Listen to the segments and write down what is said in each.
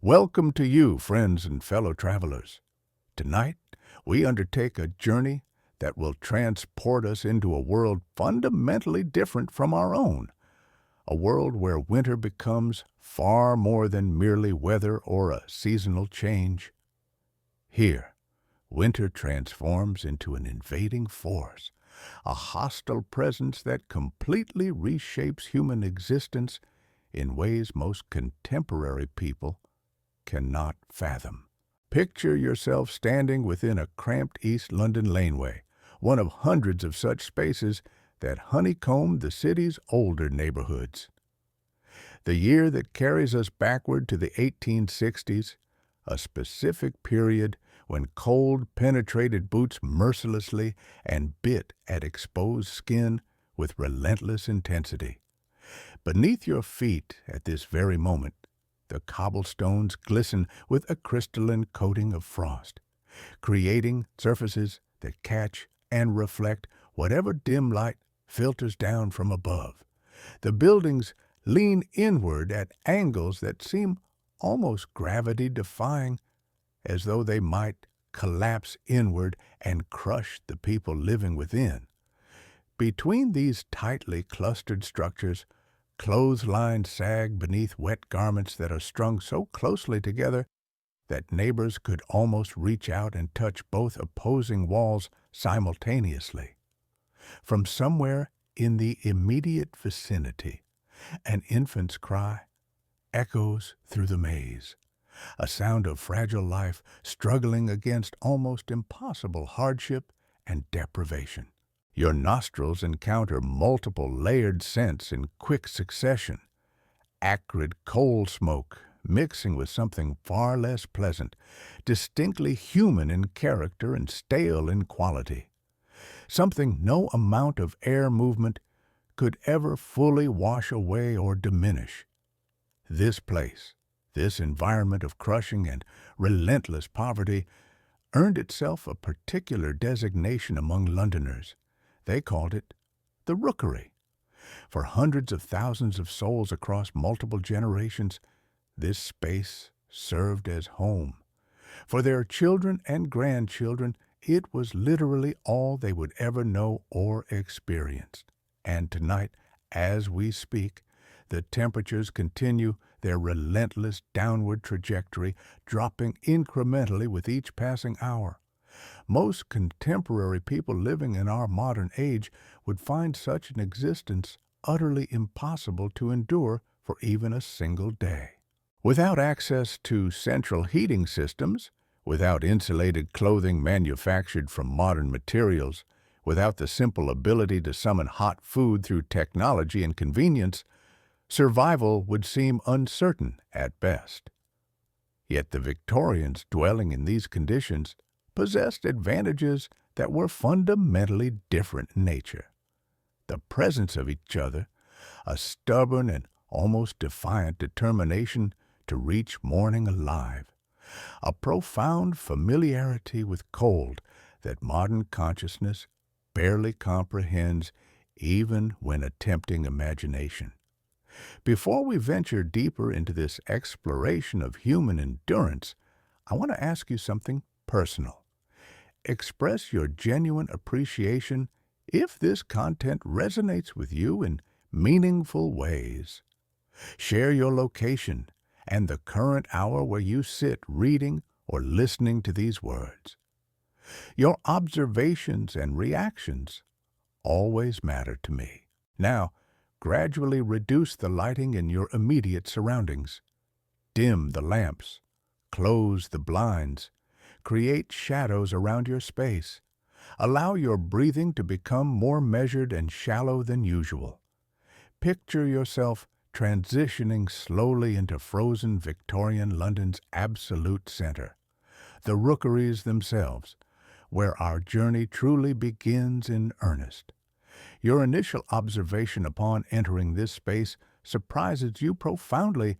Welcome to you, friends and fellow travelers. Tonight, we undertake a journey that will transport us into a world fundamentally different from our own, a world where winter becomes far more than merely weather or a seasonal change. Here, winter transforms into an invading force, a hostile presence that completely reshapes human existence in ways most contemporary people cannot fathom. Picture yourself standing within a cramped East London laneway, one of hundreds of such spaces that honeycomb the city's older neighborhoods. The year that carries us backward to the 1860s, a specific period when cold penetrated boots mercilessly and bit at exposed skin with relentless intensity. Beneath your feet at this very moment, the cobblestones glisten with a crystalline coating of frost, creating surfaces that catch and reflect whatever dim light filters down from above. The buildings lean inward at angles that seem almost gravity-defying, as though they might collapse inward and crush the people living within. Between these tightly clustered structures, clotheslines sag beneath wet garments that are strung so closely together that neighbors could almost reach out and touch both opposing walls simultaneously. From somewhere in the immediate vicinity, an infant's cry echoes through the maze, a sound of fragile life struggling against almost impossible hardship and deprivation. Your nostrils encounter multiple layered scents in quick succession, acrid coal smoke mixing with something far less pleasant, distinctly human in character and stale in quality. Something no amount of air movement could ever fully wash away or diminish. This place, this environment of crushing and relentless poverty, earned itself a particular designation among Londoners. They called it the Rookery. For hundreds of thousands of souls across multiple generations, this space served as home. For their children and grandchildren, it was literally all they would ever know or experience. And tonight, as we speak, the temperatures continue their relentless downward trajectory, dropping incrementally with each passing hour. Most contemporary people living in our modern age would find such an existence utterly impossible to endure for even a single day. Without access to central heating systems, without insulated clothing manufactured from modern materials, without the simple ability to summon hot food through technology and convenience, survival would seem uncertain at best. Yet the Victorians dwelling in these conditions possessed advantages that were fundamentally different in nature. The presence of each other, a stubborn and almost defiant determination to reach morning alive, a profound familiarity with cold that modern consciousness barely comprehends even when attempting imagination. Before we venture deeper into this exploration of human endurance, I want to ask you something personal. Express your genuine appreciation if this content resonates with you in meaningful ways. Share your location and the current hour where you sit reading or listening to these words. Your observations and reactions always matter to me. Now, gradually reduce the lighting in your immediate surroundings. Dim the lamps. Close the blinds. Create shadows around your space. Allow your breathing to become more measured and shallow than usual. Picture yourself transitioning slowly into frozen Victorian London's absolute center, the rookeries themselves, where our journey truly begins in earnest. Your initial observation upon entering this space surprises you profoundly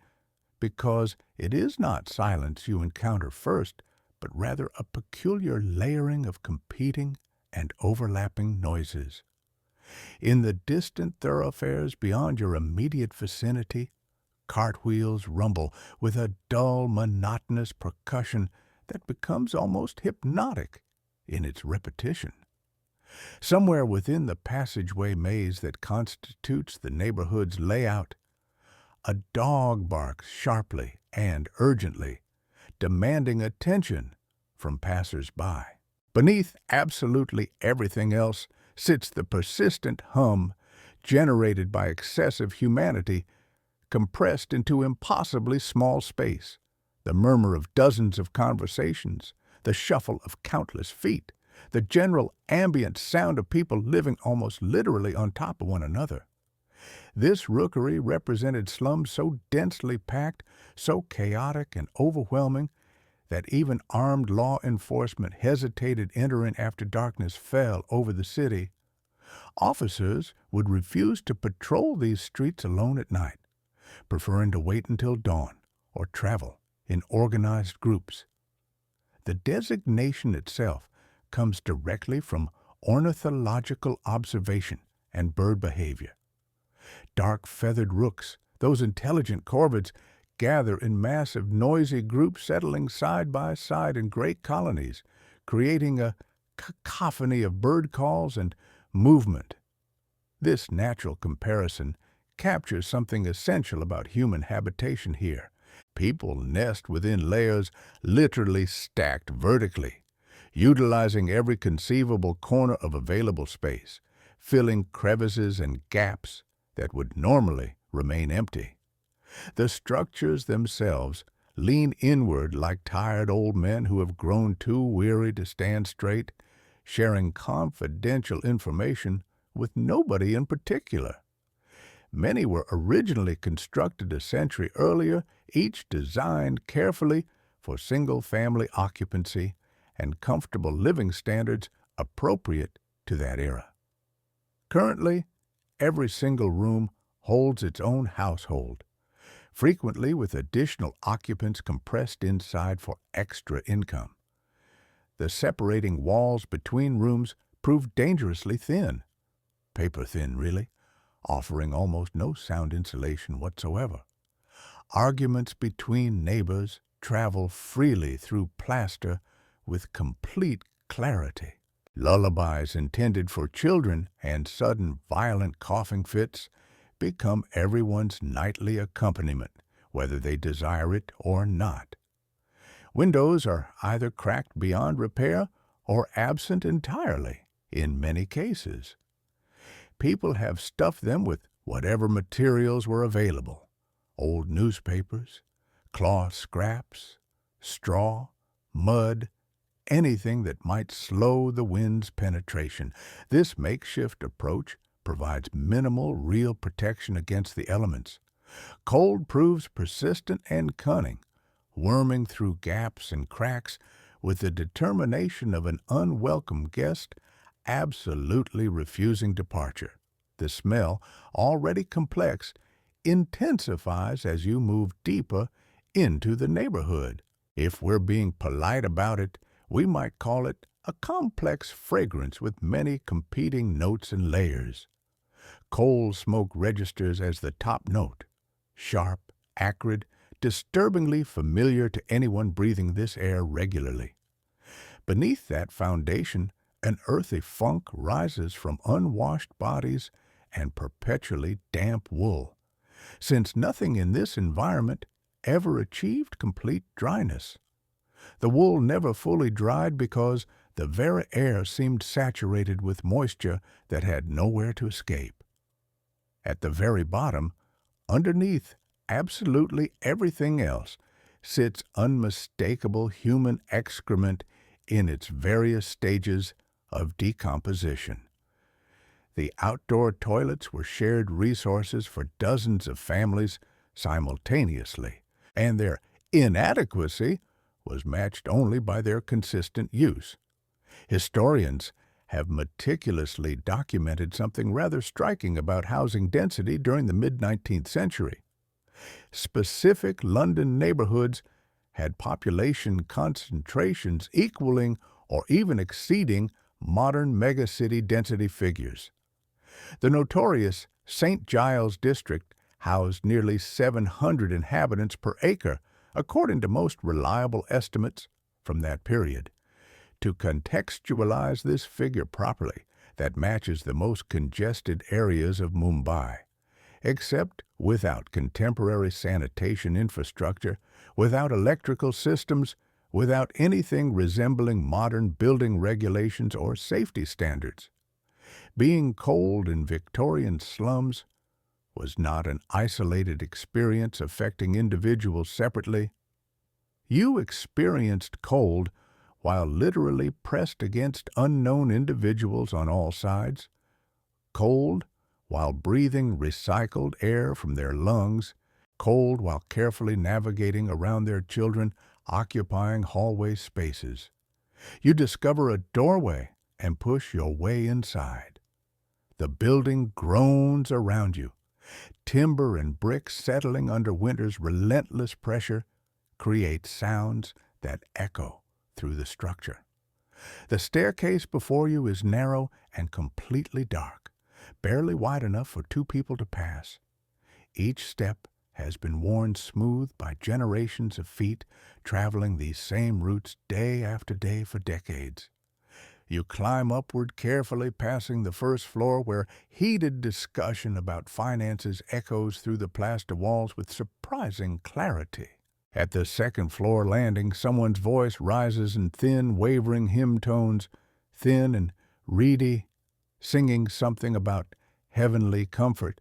because it is not silence you encounter first, but rather a peculiar layering of competing and overlapping noises. In the distant thoroughfares beyond your immediate vicinity, Cartwheels rumble with a dull, monotonous percussion that becomes almost hypnotic in its repetition. Somewhere within the passageway maze that constitutes the neighborhood's layout, a dog barks sharply and urgently, demanding attention from passers-by. Beneath absolutely everything else sits the persistent hum generated by excessive humanity compressed into impossibly small space, the murmur of dozens of conversations, the shuffle of countless feet, the general ambient sound of people living almost literally on top of one another. This rookery represented slums so densely packed, so chaotic and overwhelming, that even armed law enforcement hesitated entering after darkness fell over the city. Officers would refuse to patrol these streets alone at night, preferring to wait until dawn or travel in organized groups. The designation itself comes directly from ornithological observation and bird behavior. Dark feathered rooks, those intelligent corvids, gather in massive, noisy groups settling side by side in great colonies, creating a cacophony of bird calls and movement. This natural comparison captures something essential about human habitation here. People nest within layers literally stacked vertically, utilizing every conceivable corner of available space, filling crevices and gaps that would normally remain empty. The structures themselves lean inward like tired old men who have grown too weary to stand straight, sharing confidential information with nobody in particular. Many were originally constructed a century earlier, each designed carefully for single-family occupancy and comfortable living standards appropriate to that era. Currently, every single room holds its own household, frequently with additional occupants compressed inside for extra income. The separating walls between rooms prove dangerously thin, paper-thin really, offering almost no sound insulation whatsoever. Arguments between neighbors travel freely through plaster with complete clarity. Lullabies intended for children and sudden violent coughing fits become everyone's nightly accompaniment, whether they desire it or not. Windows are either cracked beyond repair or absent entirely in many cases. People have stuffed them with whatever materials were available: old newspapers, cloth scraps, straw, mud, anything that might slow the wind's penetration. This makeshift approach provides minimal real protection against the elements. Cold proves persistent and cunning, worming through gaps and cracks with the determination of an unwelcome guest absolutely refusing departure. The smell, already complex, intensifies as you move deeper into the neighborhood. If we're being polite about it, we might call it a complex fragrance with many competing notes and layers. Coal smoke registers as the top note, sharp, acrid, disturbingly familiar to anyone breathing this air regularly. Beneath that foundation, an earthy funk rises from unwashed bodies and perpetually damp wool, since nothing in this environment ever achieved complete dryness. The wool never fully dried because the very air seemed saturated with moisture that had nowhere to escape. At the very bottom, underneath absolutely everything else, sits unmistakable human excrement in its various stages of decomposition. The outdoor toilets were shared resources for dozens of families simultaneously, and their inadequacy was matched only by their consistent use. Historians have meticulously documented something rather striking about housing density during the mid-19th century. Specific London neighborhoods had population concentrations equaling or even exceeding modern megacity density figures. The notorious St. Giles district housed nearly 700 inhabitants per acre, according to most reliable estimates from that period. To contextualize this figure properly, that matches the most congested areas of Mumbai. Except without contemporary sanitation infrastructure, without electrical systems, without anything resembling modern building regulations or safety standards. Being cold in Victorian slums was not an isolated experience affecting individuals separately. You experienced cold while literally pressed against unknown individuals on all sides, cold while breathing recycled air from their lungs, cold while carefully navigating around their children occupying hallway spaces. You discover a doorway and push your way inside. The building groans around you. Timber and bricks settling under winter's relentless pressure create sounds that echo through the structure. The staircase before you is narrow and completely dark, barely wide enough for two people to pass. Each step has been worn smooth by generations of feet traveling these same routes day after day for decades. You climb upward carefully, passing the first floor where heated discussion about finances echoes through the plaster walls with surprising clarity. At the second floor landing, someone's voice rises in thin, wavering hymn tones, thin and reedy, singing something about heavenly comfort.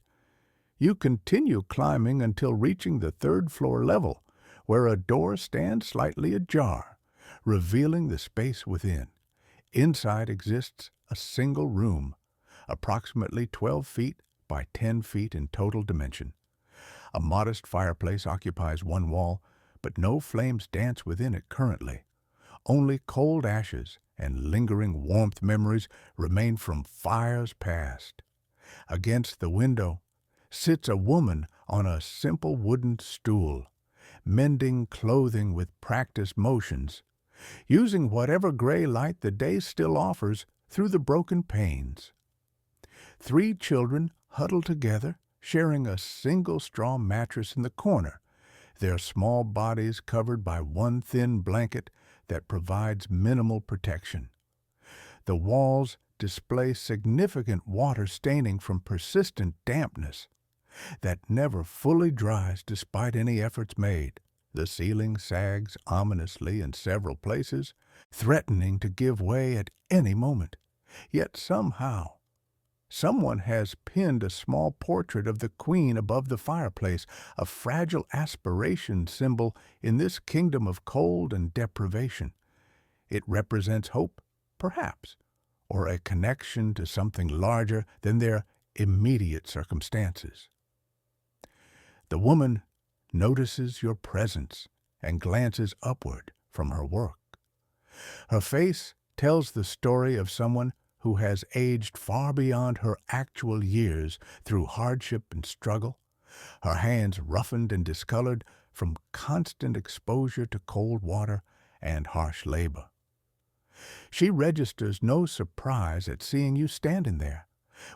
You continue climbing until reaching the third floor level, where a door stands slightly ajar, revealing the space within. Inside exists a single room, approximately 12 feet by 10 feet in total dimension. A modest fireplace occupies one wall, but no flames dance within it currently. Only cold ashes and lingering warmth memories remain from fires past. Against the window sits a woman on a simple wooden stool, mending clothing with practiced motions, using whatever gray light the day still offers through the broken panes. 3 children huddle together, sharing a single straw mattress in the corner, their small bodies covered by one thin blanket that provides minimal protection. The walls display significant water staining from persistent dampness that never fully dries despite any efforts made. The ceiling sags ominously in several places, threatening to give way at any moment. Yet somehow, someone has pinned a small portrait of the Queen above the fireplace, a fragile aspiration symbol in this kingdom of cold and deprivation. It represents hope, perhaps, or a connection to something larger than their immediate circumstances. The woman notices your presence and glances upward from her work. Her face tells the story of someone who has aged far beyond her actual years through hardship and struggle, her hands roughened and discolored from constant exposure to cold water and harsh labor. She registers no surprise at seeing you standing there.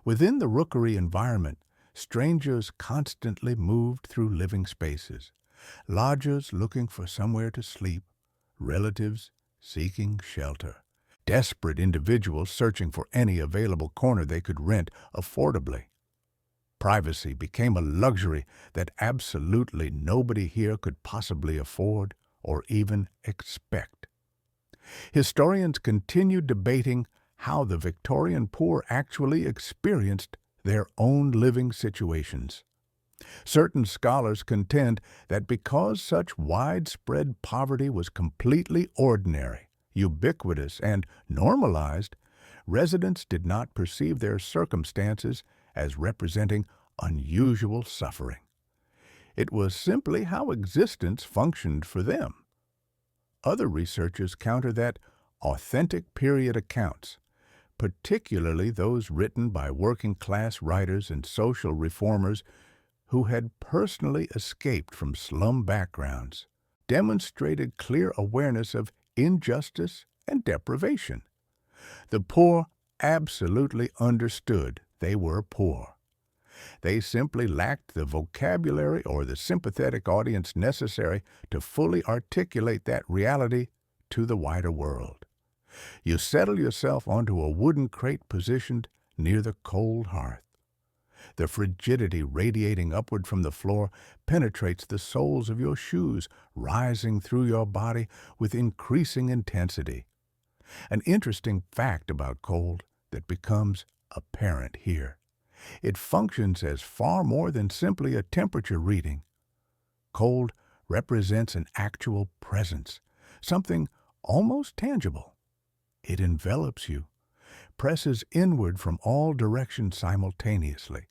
Within the rookery environment, strangers constantly moved through living spaces, lodgers looking for somewhere to sleep, relatives seeking shelter, desperate individuals searching for any available corner they could rent affordably. Privacy became a luxury that absolutely nobody here could possibly afford or even expect. Historians continue debating how the Victorian poor actually experienced their own living situations. Certain scholars contend that because such widespread poverty was completely ordinary, ubiquitous, and normalized, residents did not perceive their circumstances as representing unusual suffering. It was simply how existence functioned for them. Other researchers counter that authentic period accounts, particularly those written by working-class writers and social reformers who had personally escaped from slum backgrounds, demonstrated clear awareness of injustice and deprivation. The poor absolutely understood they were poor. They simply lacked the vocabulary or the sympathetic audience necessary to fully articulate that reality to the wider world. You settle yourself onto a wooden crate positioned near the cold hearth. The frigidity radiating upward from the floor penetrates the soles of your shoes, rising through your body with increasing intensity. An interesting fact about cold that becomes apparent here. It functions as far more than simply a temperature reading. Cold represents an actual presence, something almost tangible. It envelops you, presses inward from all directions simultaneously,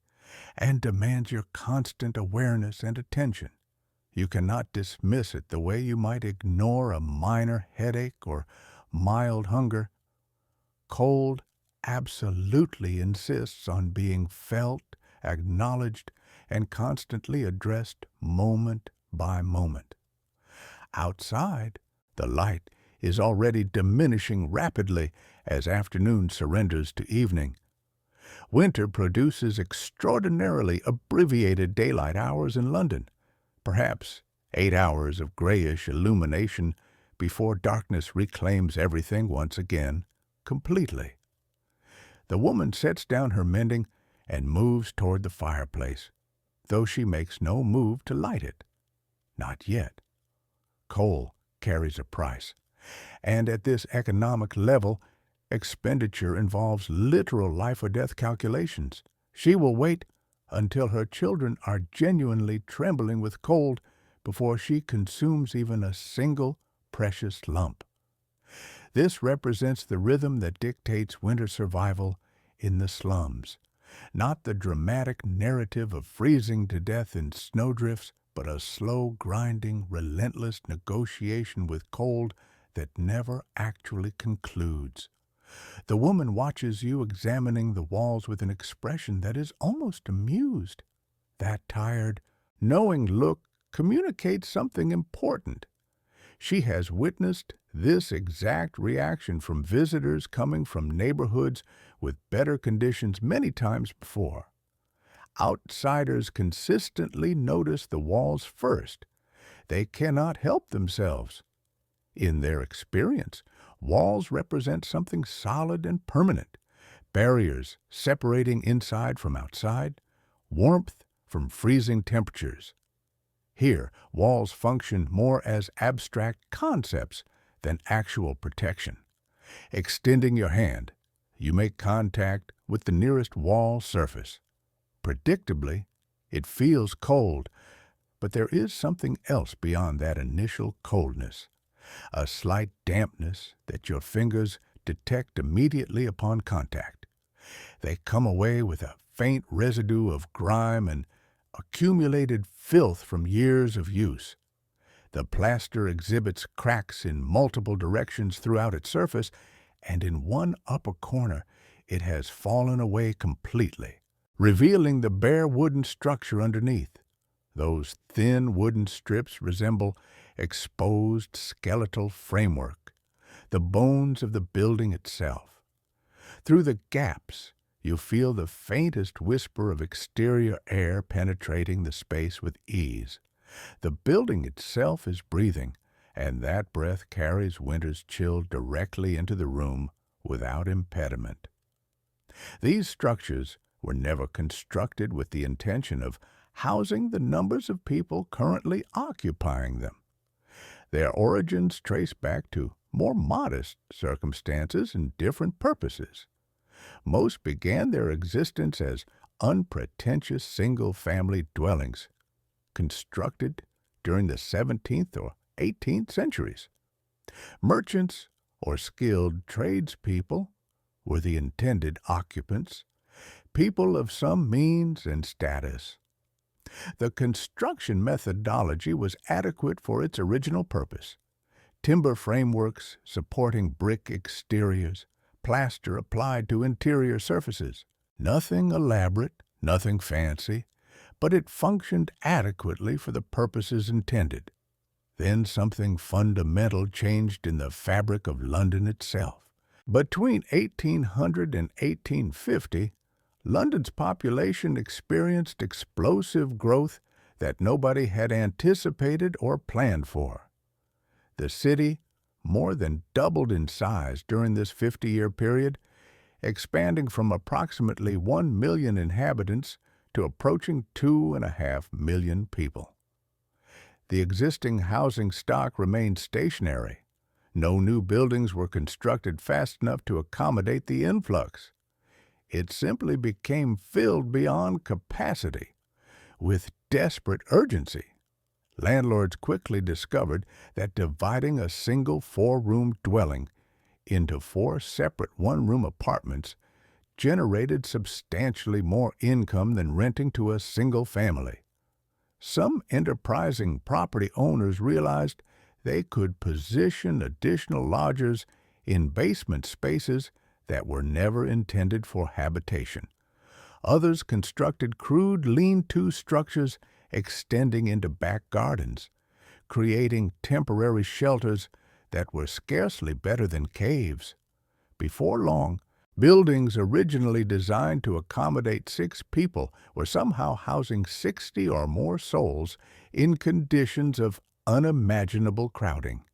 and demands your constant awareness and attention. You cannot dismiss it the way you might ignore a minor headache or mild hunger. Cold absolutely insists on being felt, acknowledged, and constantly addressed moment by moment. Outside, the light is already diminishing rapidly as afternoon surrenders to evening. Winter produces extraordinarily abbreviated daylight hours in London, perhaps 8 hours of grayish illumination before darkness reclaims everything once again, completely. The woman sets down her mending and moves toward the fireplace, though she makes no move to light it. Not yet. Coal carries a price, and at this economic level, expenditure involves literal life-or-death calculations. She will wait until her children are genuinely trembling with cold before she consumes even a single precious lump. This represents the rhythm that dictates winter survival in the slums. Not the dramatic narrative of freezing to death in snowdrifts, but a slow, grinding, relentless negotiation with cold that never actually concludes. The woman watches you examining the walls with an expression that is almost amused. That tired, knowing look communicates something important. She has witnessed this exact reaction from visitors coming from neighborhoods with better conditions many times before. Outsiders consistently notice the walls first. They cannot help themselves. In their experience, walls represent something solid and permanent, barriers separating inside from outside, warmth from freezing temperatures. Here, walls function more as abstract concepts than actual protection. Extending your hand, you make contact with the nearest wall surface. Predictably, it feels cold, but there is something else beyond that initial coldness. A slight dampness that your fingers detect immediately upon contact. They come away with a faint residue of grime and accumulated filth from years of use. The plaster exhibits cracks in multiple directions throughout its surface, and in one upper corner it has fallen away completely, revealing the bare wooden structure underneath. Those thin wooden strips resemble exposed skeletal framework, the bones of the building itself. Through the gaps, you feel the faintest whisper of exterior air penetrating the space with ease. The building itself is breathing, and that breath carries winter's chill directly into the room without impediment. These structures were never constructed with the intention of housing the numbers of people currently occupying them. Their origins trace back to more modest circumstances and different purposes. Most began their existence as unpretentious single-family dwellings, constructed during the 17th or 18th centuries. Merchants or skilled tradespeople were the intended occupants, people of some means and status. The construction methodology was adequate for its original purpose. Timber frameworks supporting brick exteriors, plaster applied to interior surfaces. Nothing elaborate, nothing fancy, but it functioned adequately for the purposes intended. Then something fundamental changed in the fabric of London itself. Between 1800 and 1850, London's population experienced explosive growth that nobody had anticipated or planned for. The city more than doubled in size during this 50-year period, expanding from approximately 1 million inhabitants to approaching 2.5 million people. The existing housing stock remained stationary. No new buildings were constructed fast enough to accommodate the influx. It simply became filled beyond capacity. With desperate urgency, landlords quickly discovered that dividing a single 4-room dwelling into 4 separate 1-room apartments generated substantially more income than renting to a single family. Some enterprising property owners realized they could position additional lodgers in basement spaces that were never intended for habitation. Others constructed crude lean-to structures extending into back gardens, creating temporary shelters that were scarcely better than caves. Before long, buildings originally designed to accommodate 6 people were somehow housing 60 or more souls in conditions of unimaginable crowding.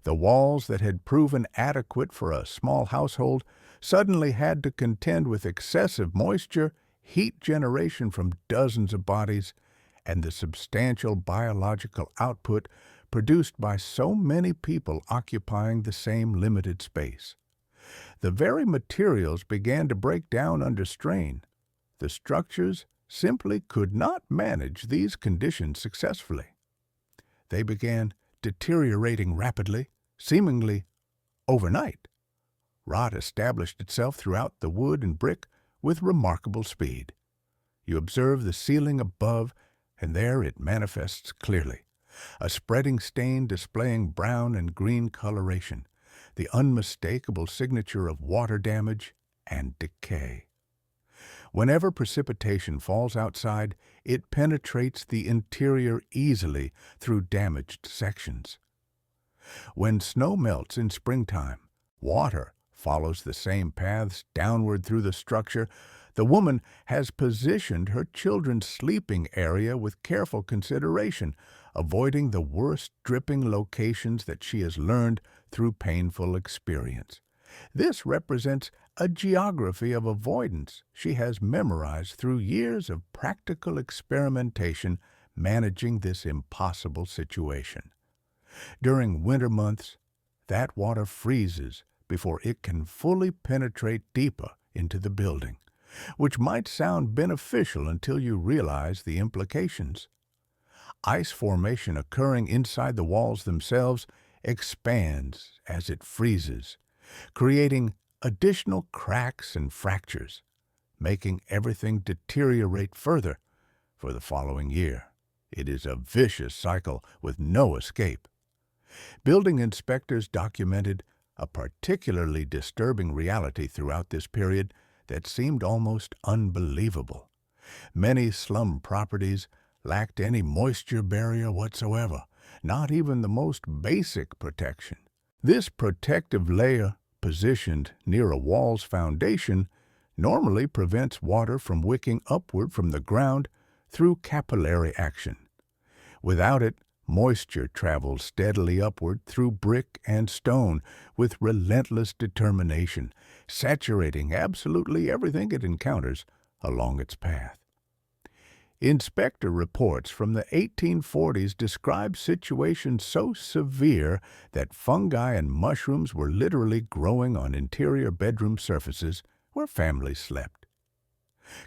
The walls that had proven adequate for a small household suddenly had to contend with excessive moisture, heat generation from dozens of bodies, and the substantial biological output produced by so many people occupying the same limited space. The very materials began to break down under strain. The structures simply could not manage these conditions successfully. They began deteriorating rapidly, seemingly overnight. Rot established itself throughout the wood and brick with remarkable speed. You observe the ceiling above, and there it manifests clearly, a spreading stain displaying brown and green coloration, the unmistakable signature of water damage and decay. Whenever precipitation falls outside, it penetrates the interior easily through damaged sections. When snow melts in springtime, water follows the same paths downward through the structure. The woman has positioned her children's sleeping area with careful consideration, avoiding the worst dripping locations that she has learned through painful experience. This represents a geography of avoidance she has memorized through years of practical experimentation managing this impossible situation. During winter months, that water freezes before it can fully penetrate deeper into the building, which might sound beneficial until you realize the implications. Ice formation occurring inside the walls themselves expands as it freezes, creating additional cracks and fractures, making everything deteriorate further for the following year. It is a vicious cycle with no escape. Building inspectors documented a particularly disturbing reality throughout this period that seemed almost unbelievable. Many slum properties lacked any moisture barrier whatsoever, not even the most basic protection. This protective layer, positioned near a wall's foundation, normally prevents water from wicking upward from the ground through capillary action. Without it, moisture travels steadily upward through brick and stone with relentless determination, saturating absolutely everything it encounters along its path. Inspector reports from the 1840s describe situations so severe that fungi and mushrooms were literally growing on interior bedroom surfaces where families slept.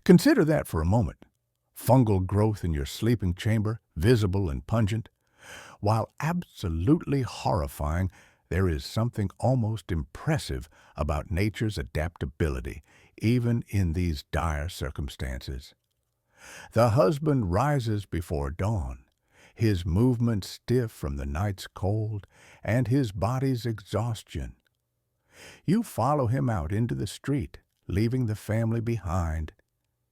Consider that for a moment. Fungal growth in your sleeping chamber, visible and pungent. While absolutely horrifying, there is something almost impressive about nature's adaptability, even in these dire circumstances. The husband rises before dawn, his movements stiff from the night's cold and his body's exhaustion. You follow him out into the street, leaving the family behind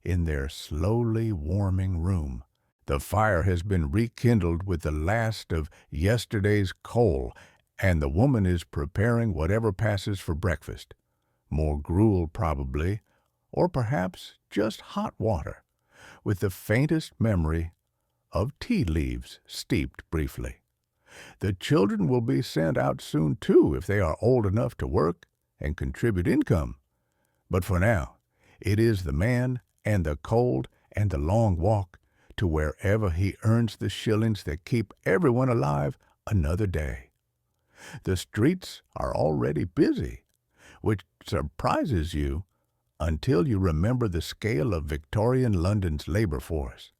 in their slowly warming room. The fire has been rekindled with the last of yesterday's coal, and the woman is preparing whatever passes for breakfast. More gruel, probably, or perhaps just hot water, with the faintest memory of tea leaves steeped briefly. The children will be sent out soon, too, if they are old enough to work and contribute income. But for now, it is the man and the cold and the long walk to wherever he earns the shillings that keep everyone alive another day. The streets are already busy, which surprises you until you remember the scale of Victorian London's labor force.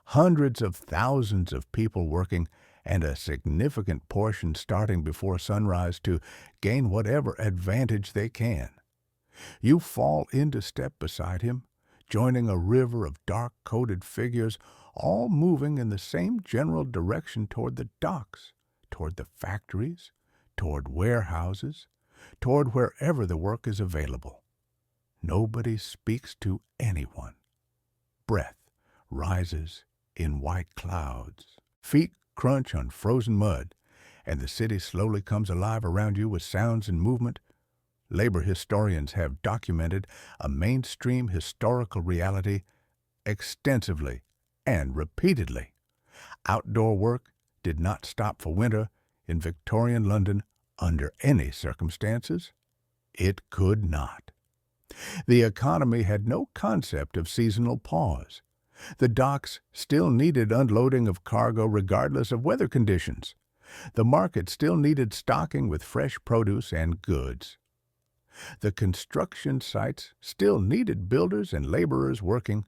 Hundreds of thousands of people working, and a significant portion starting before sunrise to gain whatever advantage they can. You fall into step beside him, joining a river of dark-coated figures, all moving in the same general direction toward the docks, toward the factories, toward warehouses, toward wherever the work is available. Nobody speaks to anyone. Breath rises in white clouds. Feet crunch on frozen mud, and the city slowly comes alive around you with sounds and movement. Labor historians have documented a mainstream historical reality extensively and repeatedly. Outdoor work did not stop for winter in Victorian London under any circumstances. It could not. The economy had no concept of seasonal pause. The docks still needed unloading of cargo regardless of weather conditions. The market still needed stocking with fresh produce and goods. The construction sites still needed builders and laborers working.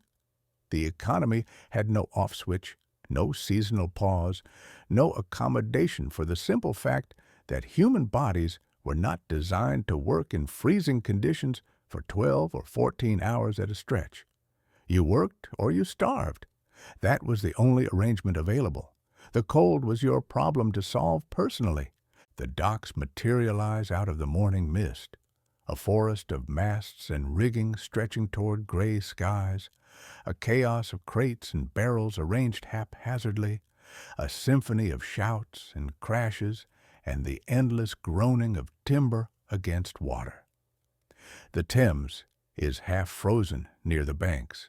The economy had no off switch, no seasonal pause, no accommodation for the simple fact that human bodies were not designed to work in freezing conditions for 12 or 14 hours at a stretch. You worked or you starved. That was the only arrangement available. The cold was your problem to solve personally. The docks materialize out of the morning mist, a forest of masts and rigging stretching toward gray skies, a chaos of crates and barrels arranged haphazardly, a symphony of shouts and crashes, and the endless groaning of timber against water. The Thames is half frozen near the banks.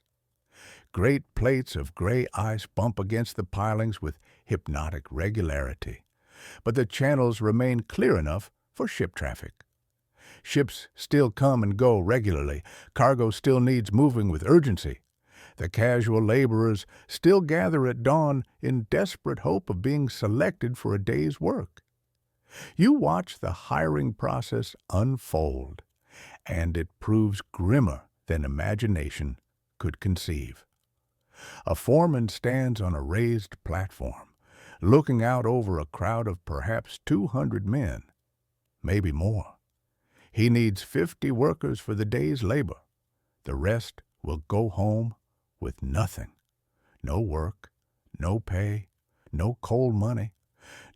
Great plates of gray ice bump against the pilings with hypnotic regularity, but the channels remain clear enough for ship traffic. Ships still come and go regularly. Cargo still needs moving with urgency. The casual laborers still gather at dawn in desperate hope of being selected for a day's work. You watch the hiring process unfold, and it proves grimmer than imagination could conceive. A foreman stands on a raised platform, looking out over a crowd of perhaps 200 men, maybe more. He needs 50 workers for the day's labor. The rest will go home with nothing. No work, no pay, no cold money,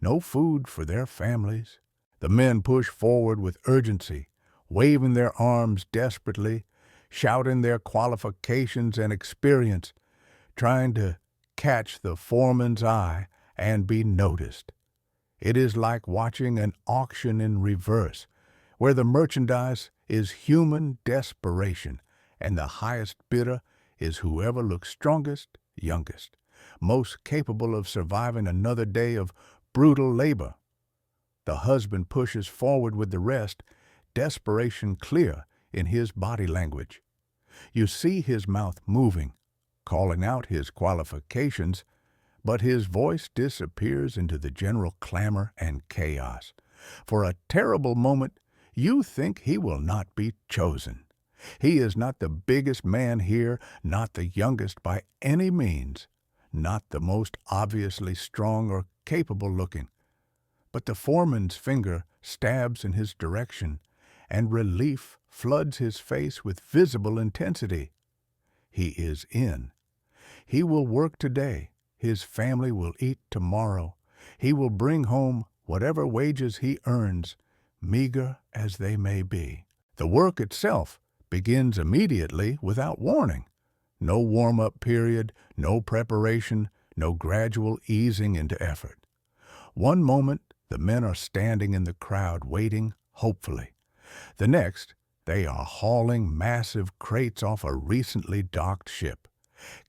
no food for their families. The men push forward with urgency, waving their arms desperately, shouting their qualifications and experience, trying to catch the foreman's eye and be noticed. It is like watching an auction in reverse, where the merchandise is human desperation, and the highest bidder is whoever looks strongest, youngest, most capable of surviving another day of brutal labor. The husband pushes forward with the rest, desperation clear in his body language. You see his mouth moving, calling out his qualifications, but his voice disappears into the general clamor and chaos. For a terrible moment, you think he will not be chosen. He is not the biggest man here, not the youngest by any means, not the most obviously strong or capable looking. But the foreman's finger stabs in his direction, and relief floods his face with visible intensity. He is in. He will work today. His family will eat tomorrow. He will bring home whatever wages he earns, meager as they may be. The work itself begins immediately without warning. No warm-up period, no preparation, no gradual easing into effort. One moment, the men are standing in the crowd waiting hopefully. The next, They are hauling massive crates off a recently docked ship,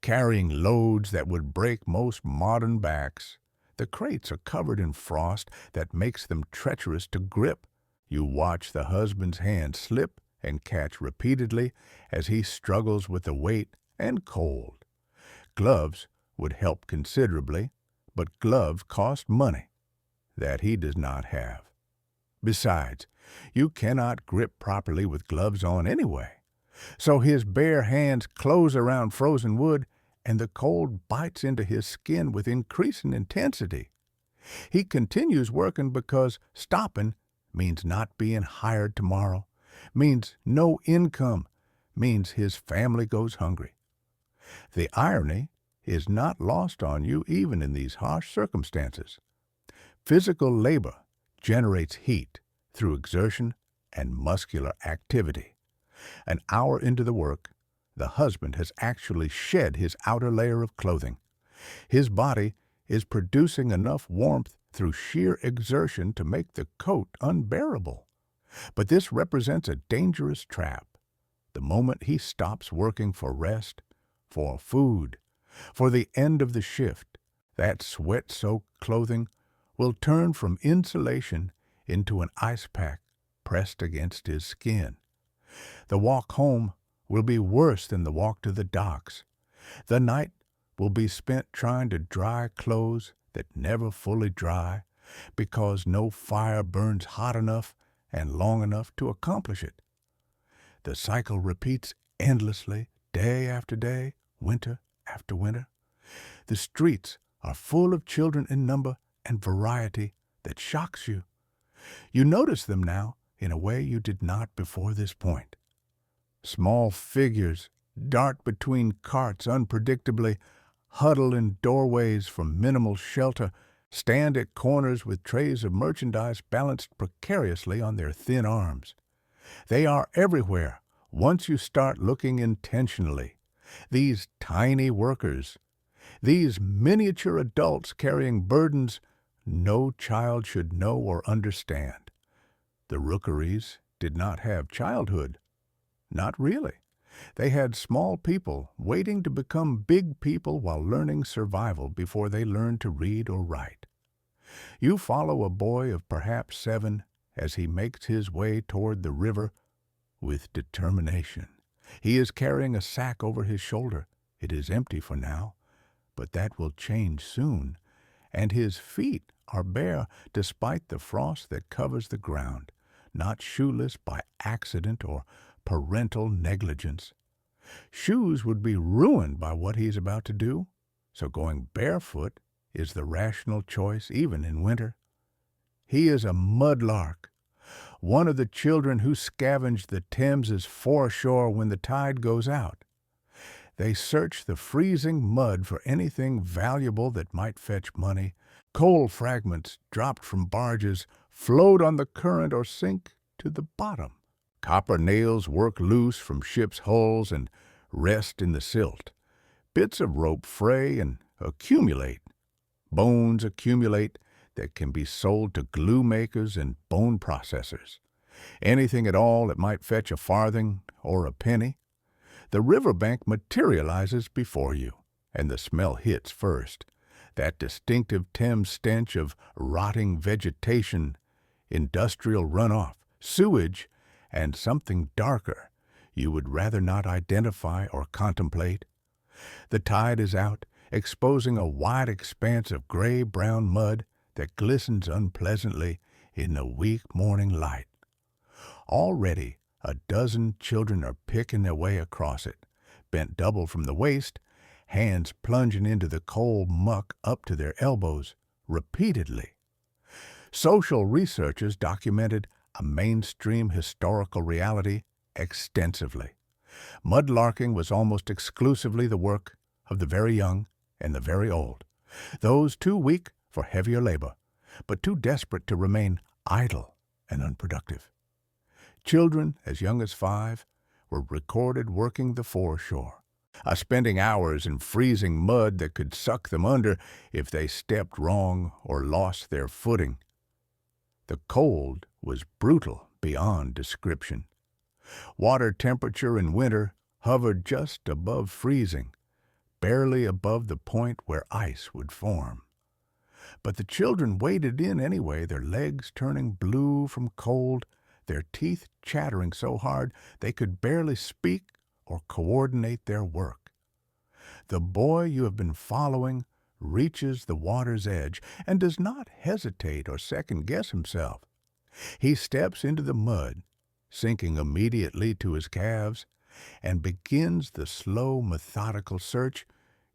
carrying loads that would break most modern backs. The crates are covered in frost that makes them treacherous to grip. You watch the husband's hand slip and catch repeatedly as he struggles with the weight and cold. Gloves would help considerably, but gloves cost money that he does not have. Besides, you cannot grip properly with gloves on anyway, so his bare hands close around frozen wood and the cold bites into his skin with increasing intensity. He continues working because stopping means not being hired tomorrow, means no income, means his family goes hungry. The irony is not lost on you even in these harsh circumstances. Physical labor generates heat through exertion and muscular activity. An hour into the work, the husband has actually shed his outer layer of clothing. His body is producing enough warmth through sheer exertion to make the coat unbearable. But this represents a dangerous trap. The moment he stops working for rest, for food, for the end of the shift, that sweat-soaked clothing will turn from insulation into an ice pack pressed against his skin. The walk home will be worse than the walk to the docks. The night will be spent trying to dry clothes that never fully dry because no fire burns hot enough and long enough to accomplish it. The cycle repeats endlessly, day after day, winter after winter. The streets are full of children in number and variety that shocks you. You notice them now in a way you did not before this point. Small figures dart between carts unpredictably, huddle in doorways for minimal shelter, stand at corners with trays of merchandise balanced precariously on their thin arms. They are everywhere once you start looking intentionally. These tiny workers, these miniature adults carrying burdens no child should know or understand. The rookeries did not have childhood. Not really. They had small people waiting to become big people while learning survival before they learned to read or write. You follow a boy of perhaps 7 as he makes his way toward the river with determination. He is carrying a sack over his shoulder. It is empty for now, but that will change soon, and his feet are bare despite the frost that covers the ground, not shoeless by accident or parental negligence. Shoes would be ruined by what he's about to do, so going barefoot is the rational choice even in winter. He is a mudlark, one of the children who scavenge the Thames's foreshore when the tide goes out. They search the freezing mud for anything valuable that might fetch money. Coal fragments dropped from barges float on the current or sink to the bottom. Copper nails work loose from ships' hulls and rest in the silt. Bits of rope fray and accumulate. Bones accumulate that can be sold to glue makers and bone processors. Anything at all that might fetch a farthing or a penny. The riverbank materializes before you, and the smell hits first. That distinctive Thames stench of rotting vegetation, industrial runoff, sewage, and something darker you would rather not identify or contemplate. The tide is out, exposing a wide expanse of gray-brown mud that glistens unpleasantly in the weak morning light. Already a dozen children are picking their way across it, bent double from the waist, hands plunging into the cold muck up to their elbows, repeatedly. Social researchers documented a mainstream historical reality extensively. Mudlarking was almost exclusively the work of the very young and the very old, those too weak for heavier labor, but too desperate to remain idle and unproductive. Children as young as 5 were recorded working the foreshore, spending hours in freezing mud that could suck them under if they stepped wrong or lost their footing. The cold was brutal beyond description. Water temperature in winter hovered just above freezing, barely above the point where ice would form. But the children waded in anyway, their legs turning blue from cold, their teeth chattering so hard they could barely speak or coordinate their work. The boy you have been following reaches the water's edge and does not hesitate or second-guess himself. He steps into the mud, sinking immediately to his calves, and begins the slow, methodical search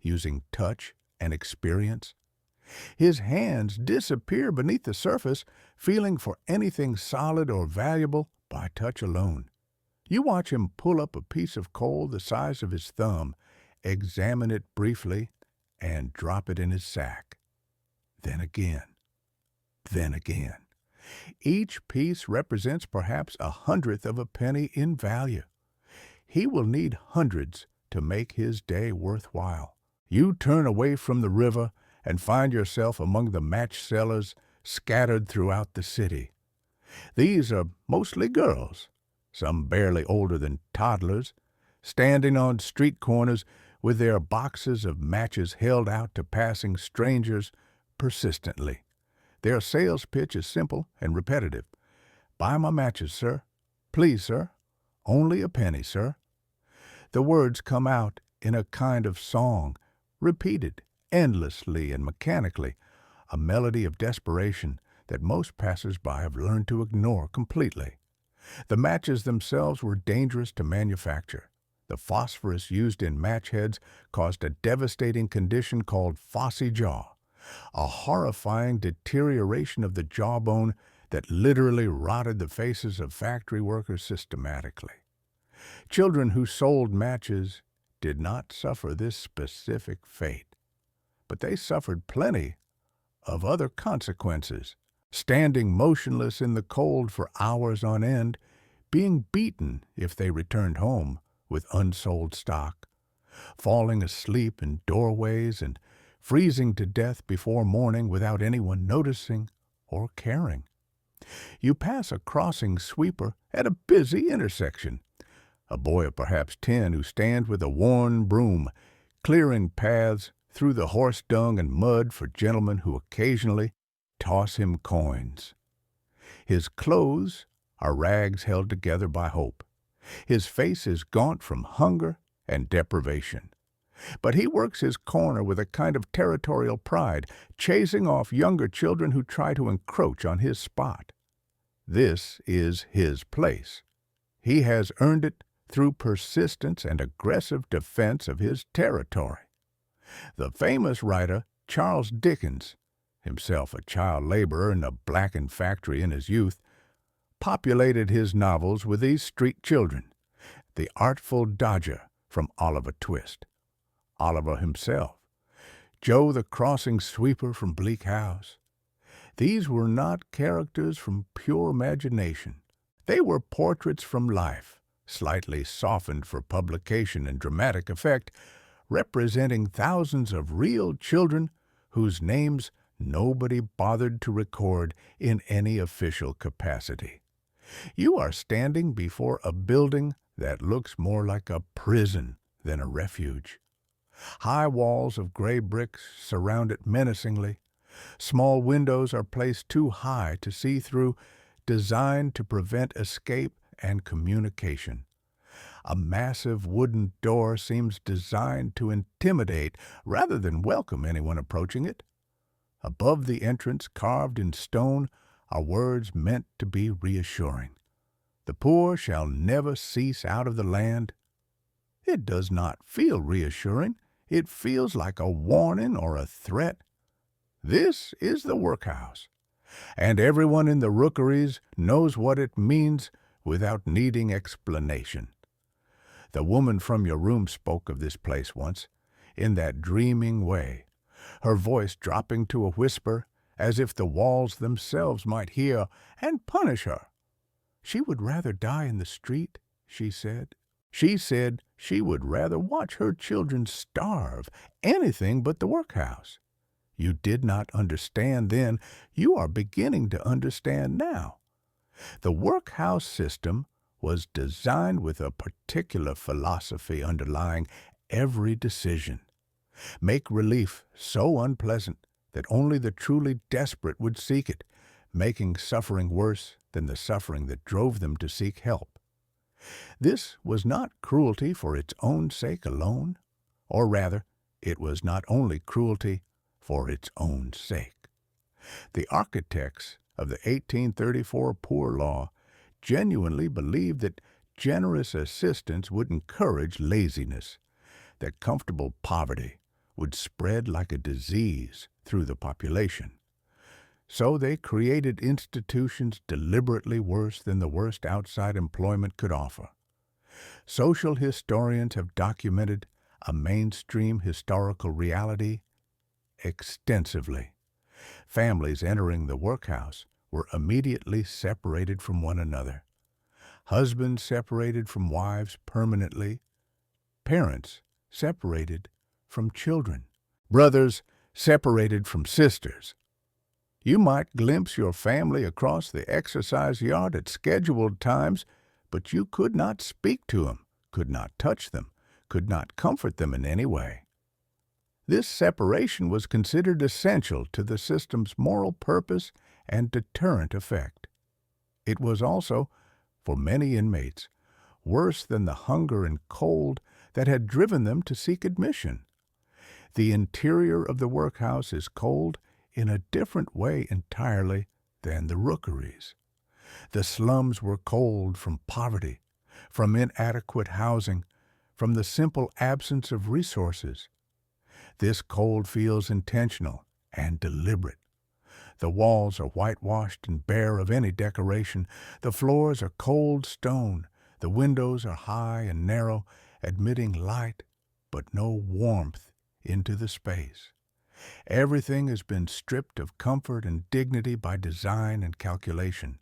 using touch and experience. His hands disappear beneath the surface, feeling for anything solid or valuable by touch alone. You watch him pull up a piece of coal the size of his thumb, examine it briefly, and drop it in his sack. Then again. Then again. Each piece represents perhaps 1/100th of a penny in value. He will need hundreds to make his day worthwhile. You turn away from the river and find yourself among the match sellers scattered throughout the city. These are mostly girls, some barely older than toddlers, standing on street corners with their boxes of matches held out to passing strangers persistently. Their sales pitch is simple and repetitive. "Buy my matches, sir. Please, sir. Only a penny, sir." The words come out in a kind of song, repeated endlessly and mechanically, a melody of desperation that most passers-by have learned to ignore completely. The matches themselves were dangerous to manufacture. The phosphorus used in match heads caused a devastating condition called phossy jaw, a horrifying deterioration of the jawbone that literally rotted the faces of factory workers systematically. Children who sold matches did not suffer this specific fate, but they suffered plenty of other consequences, standing motionless in the cold for hours on end, being beaten if they returned home with unsold stock, falling asleep in doorways and freezing to death before morning without anyone noticing or caring. You pass a crossing sweeper at a busy intersection, a boy of perhaps 10 who stands with a worn broom, clearing paths through the horse dung and mud for gentlemen who occasionally toss him coins. His clothes are rags held together by hope. His face is gaunt from hunger and deprivation. But he works his corner with a kind of territorial pride, chasing off younger children who try to encroach on his spot. This is his place. He has earned it through persistence and aggressive defense of his territory. The famous writer Charles Dickens, himself a child laborer in a blackened factory in his youth, populated his novels with these street children, the artful dodger from Oliver Twist, Oliver himself, Joe the crossing sweeper from Bleak House. These were not characters from pure imagination. They were portraits from life, slightly softened for publication and dramatic effect, representing thousands of real children whose names nobody bothered to record in any official capacity. You are standing before a building that looks more like a prison than a refuge. High walls of gray bricks surround it menacingly. Small windows are placed too high to see through, designed to prevent escape and communication. A massive wooden door seems designed to intimidate rather than welcome anyone approaching it. Above the entrance, carved in stone, are words meant to be reassuring. "The poor shall never cease out of the land." It does not feel reassuring. It feels like a warning or a threat. This is the workhouse, and everyone in the rookeries knows what it means without needing explanation. The woman from your room spoke of this place once, in that dreaming way, her voice dropping to a whisper, as if the walls themselves might hear and punish her. She would rather die in the street, she said. She said she would rather watch her children starve, anything but the workhouse. You did not understand then. You are beginning to understand now. The workhouse system was designed with a particular philosophy underlying every decision. Make relief so unpleasant that only the truly desperate would seek it, making suffering worse than the suffering that drove them to seek help. This was not cruelty for its own sake alone, or rather, it was not only cruelty for its own sake. The architects of the 1834 Poor Law genuinely believed that generous assistance would encourage laziness, that comfortable poverty would spread like a disease through the population. So they created institutions deliberately worse than the worst outside employment could offer. Social historians have documented a mainstream historical reality extensively. Families entering the workhouse were immediately separated from one another. Husbands separated from wives permanently. Parents separated from children. Brothers separated from sisters. You might glimpse your family across the exercise yard at scheduled times, but you could not speak to them, could not touch them, could not comfort them in any way. This separation was considered essential to the system's moral purpose and deterrent effect. It was also, for many inmates, worse than the hunger and cold that had driven them to seek admission. The interior of the workhouse is cold in a different way entirely than the rookeries. The slums were cold from poverty, from inadequate housing, from the simple absence of resources. This cold feels intentional and deliberate. The walls are whitewashed and bare of any decoration. The floors are cold stone. The windows are high and narrow, admitting light but no warmth into the space. Everything has been stripped of comfort and dignity by design and calculation.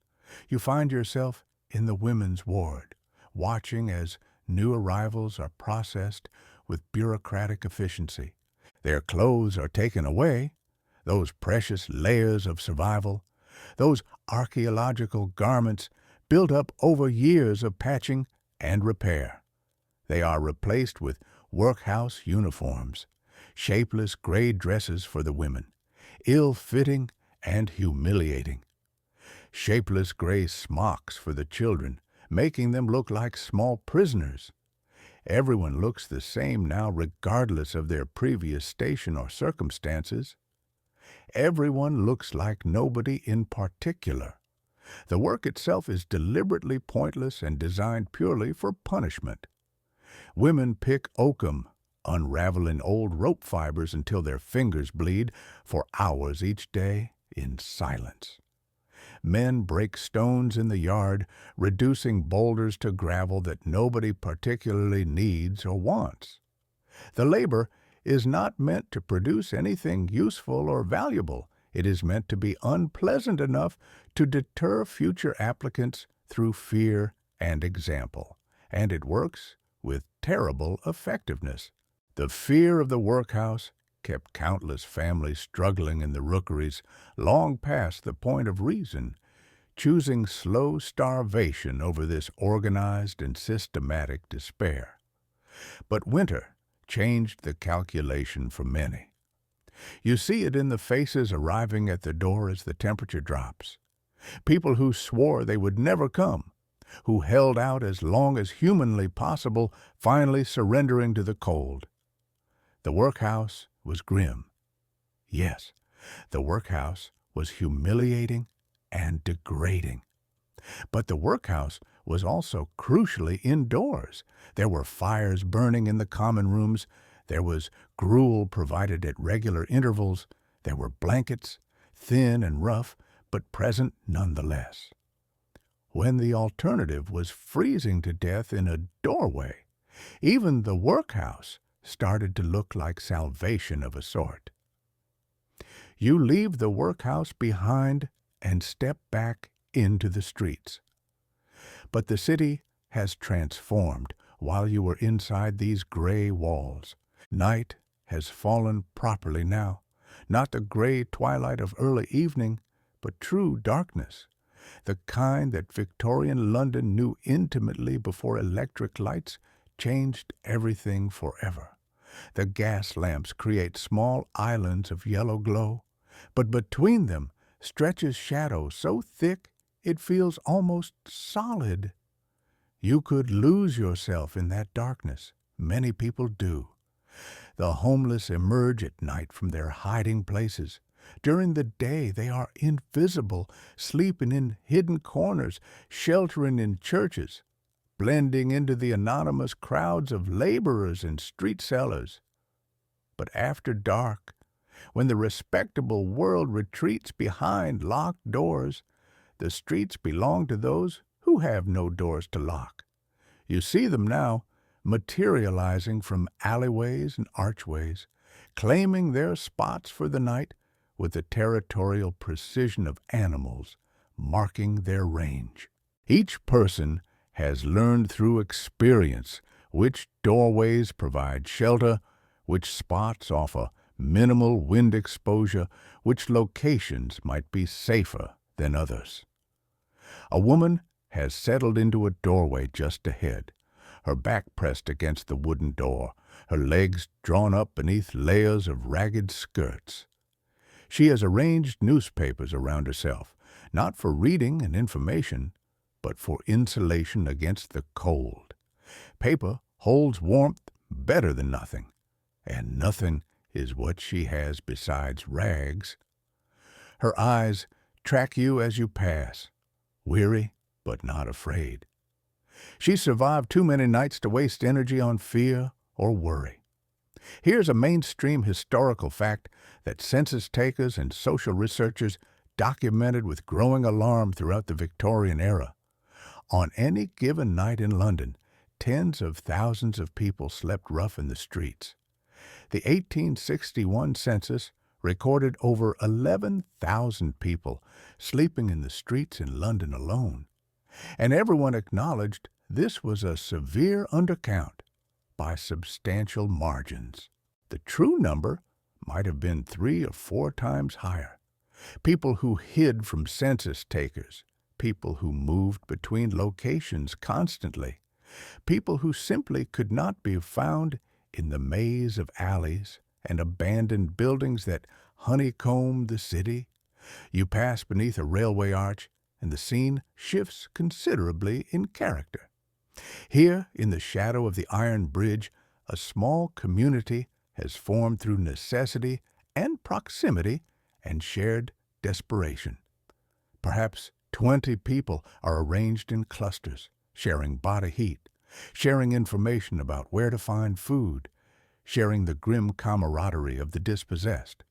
You find yourself in the women's ward, watching as new arrivals are processed with bureaucratic efficiency. Their clothes are taken away, those precious layers of survival, those archaeological garments built up over years of patching and repair. They are replaced with workhouse uniforms, shapeless gray dresses for the women, ill-fitting and humiliating. Shapeless gray smocks for the children, making them look like small prisoners. Everyone looks the same now regardless of their previous station or circumstances. Everyone looks like nobody in particular. The work itself is deliberately pointless and designed purely for punishment. Women pick oakum, unraveling old rope fibers until their fingers bleed for hours each day in silence. Men break stones in the yard, reducing boulders to gravel that nobody particularly needs or wants. The labor is not meant to produce anything useful or valuable. It is meant to be unpleasant enough to deter future applicants through fear and example, and it works with terrible effectiveness. The fear of the workhouse kept countless families struggling in the rookeries long past the point of reason, choosing slow starvation over this organized and systematic despair. But winter changed the calculation for many. You see it in the faces arriving at the door as the temperature drops. People who swore they would never come, who held out as long as humanly possible, finally surrendering to the cold. The workhouse was grim. Yes, the workhouse was humiliating and degrading. But the workhouse was also crucially indoors. There were fires burning in the common rooms. There was gruel provided at regular intervals. There were blankets, thin and rough, but present nonetheless. When the alternative was freezing to death in a doorway, even the workhouse started to look like salvation of a sort. You leave the workhouse behind and step back into the streets. But the city has transformed while you were inside these gray walls. Night has fallen properly now, not the gray twilight of early evening, but true darkness, The kind that Victorian London knew intimately before electric lights changed everything forever. The gas lamps create small islands of yellow glow, but between them stretches shadow so thick it feels almost solid. You could lose yourself in that darkness. Many people do. The homeless emerge at night from their hiding places. During the day they are invisible, sleeping in hidden corners, sheltering in churches, blending into the anonymous crowds of laborers and street sellers. But after dark, when the respectable world retreats behind locked doors, the streets belong to those who have no doors to lock. You see them now, materializing from alleyways and archways, claiming their spots for the night with the territorial precision of animals, marking their range. Each person has learned through experience which doorways provide shelter, which spots offer minimal wind exposure, which locations might be safer than others. A woman has settled into a doorway just ahead, her back pressed against the wooden door, her legs drawn up beneath layers of ragged skirts. She has arranged newspapers around herself, not for reading and information, but for insulation against the cold. Paper holds warmth better than nothing, and nothing is what she has besides rags. Her eyes track you as you pass, weary but not afraid. She survived too many nights to waste energy on fear or worry. Here's a mainstream historical fact that census takers and social researchers documented with growing alarm throughout the Victorian era. On any given night in London, tens of thousands of people slept rough in the streets. The 1861 census recorded over 11,000 people sleeping in the streets in London alone, and everyone acknowledged this was a severe undercount by substantial margins. The true number might have been 3 or 4 times higher. People who hid from census takers, people who moved between locations constantly, people who simply could not be found in the maze of alleys and abandoned buildings that honeycomb the city. You pass beneath a railway arch, and the scene shifts considerably in character. Here, in the shadow of the iron bridge, a small community has formed through necessity and proximity and shared desperation. Perhaps 20 people are arranged in clusters, sharing body heat, sharing information about where to find food, sharing the grim camaraderie of the dispossessed.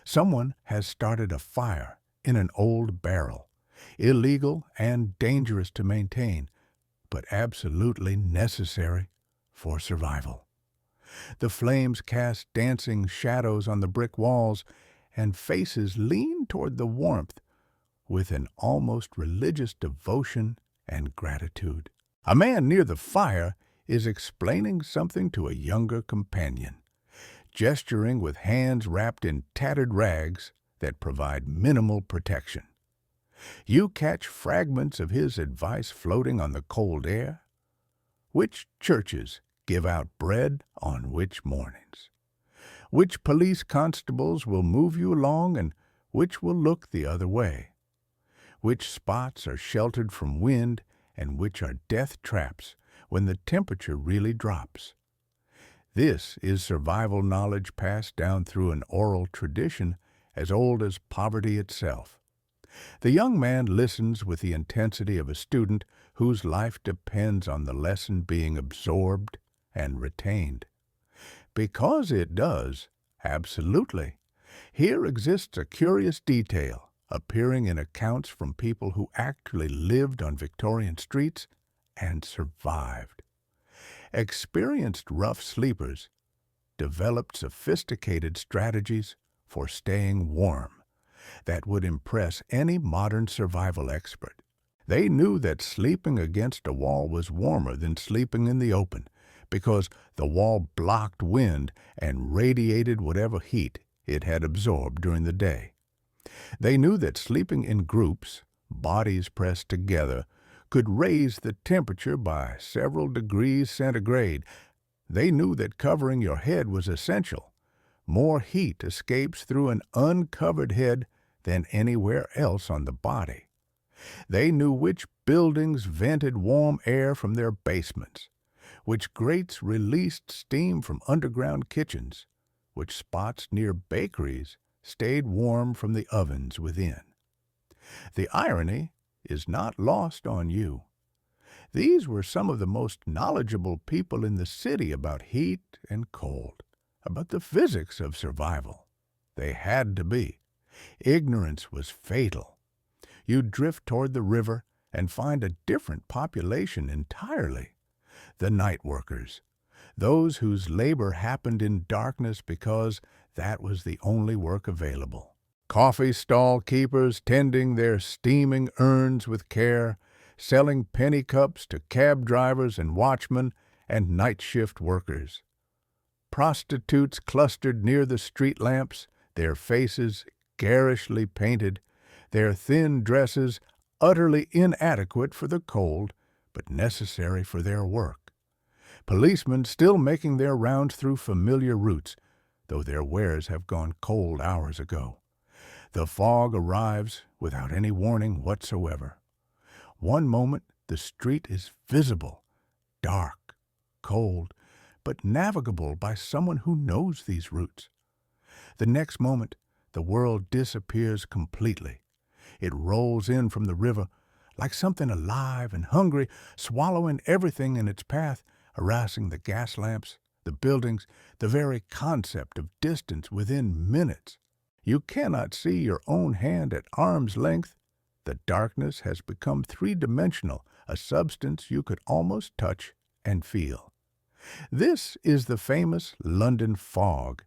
Someone has started a fire in an old barrel, illegal and dangerous to maintain, but absolutely necessary for survival. The flames cast dancing shadows on the brick walls, and faces lean toward the warmth with an almost religious devotion and gratitude. A man near the fire is explaining something to a younger companion, gesturing with hands wrapped in tattered rags that provide minimal protection. You catch fragments of his advice floating on the cold air. Which churches give out bread on which mornings? Which police constables will move you along and which will look the other way? Which spots are sheltered from wind and which are death traps when the temperature really drops? This is survival knowledge passed down through an oral tradition as old as poverty itself. The young man listens with the intensity of a student whose life depends on the lesson being absorbed and retained. Because it does, absolutely. Here exists a curious detail appearing in accounts from people who actually lived on Victorian streets and survived. Experienced rough sleepers developed sophisticated strategies for staying warm that would impress any modern survival expert. They knew that sleeping against a wall was warmer than sleeping in the open because the wall blocked wind and radiated whatever heat it had absorbed during the day. They knew that sleeping in groups, bodies pressed together, could raise the temperature by several degrees centigrade. They knew that covering your head was essential. More heat escapes through an uncovered head than anywhere else on the body. They knew which buildings vented warm air from their basements, which grates released steam from underground kitchens, which spots near bakeries stayed warm from the ovens within. The irony is not lost on you. These were some of the most knowledgeable people in the city about heat and cold, about the physics of survival. They had to be. Ignorance was fatal. You'd drift toward the river and find a different population entirely. The night workers, those whose labor happened in darkness because that was the only work available. Coffee stall keepers tending their steaming urns with care, selling penny cups to cab drivers and watchmen and night shift workers. Prostitutes clustered near the street lamps, their faces garishly painted, their thin dresses utterly inadequate for the cold, but necessary for their work. Policemen still making their rounds through familiar routes, though their wares have gone cold hours ago. The fog arrives without any warning whatsoever. One moment the street is visible, dark, cold, but navigable by someone who knows these routes. The next moment the world disappears completely. It rolls in from the river like something alive and hungry, swallowing everything in its path, harassing the gas lamps, the buildings, the very concept of distance within minutes. You cannot see your own hand at arm's length. The darkness has become three-dimensional, a substance you could almost touch and feel. This is the famous London fog,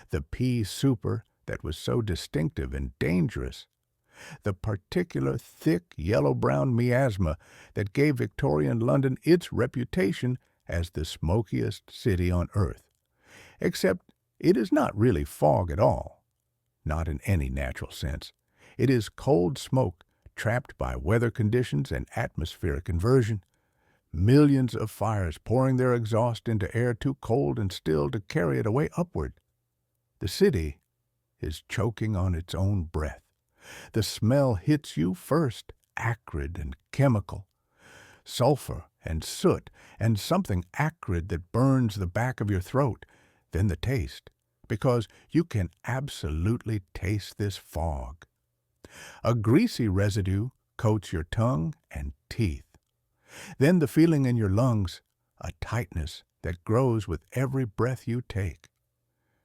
the pea super that was so distinctive and dangerous, the particular thick yellow-brown miasma that gave Victorian London its reputation as the smokiest city on earth. Except it is not really fog at all, not in any natural sense. It is cold smoke trapped by weather conditions and atmospheric inversion. Millions of fires pouring their exhaust into air too cold and still to carry it away upward. The city is choking on its own breath. The smell hits you first, acrid and chemical. Sulfur and soot and something acrid that burns the back of your throat, then the taste, because you can absolutely taste this fog. A greasy residue coats your tongue and teeth. Then the feeling in your lungs, a tightness that grows with every breath you take.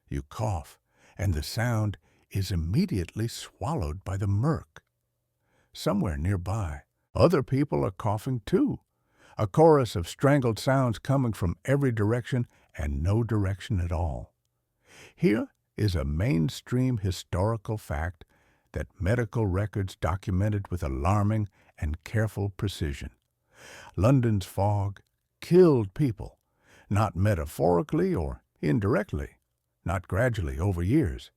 You cough, and the sound is immediately swallowed by the murk. Somewhere nearby, other people are coughing too, a chorus of strangled sounds coming from every direction and no direction at all. Here is a mainstream historical fact that medical records documented with alarming and careful precision. London's fog killed people, not metaphorically or indirectly, not gradually over years,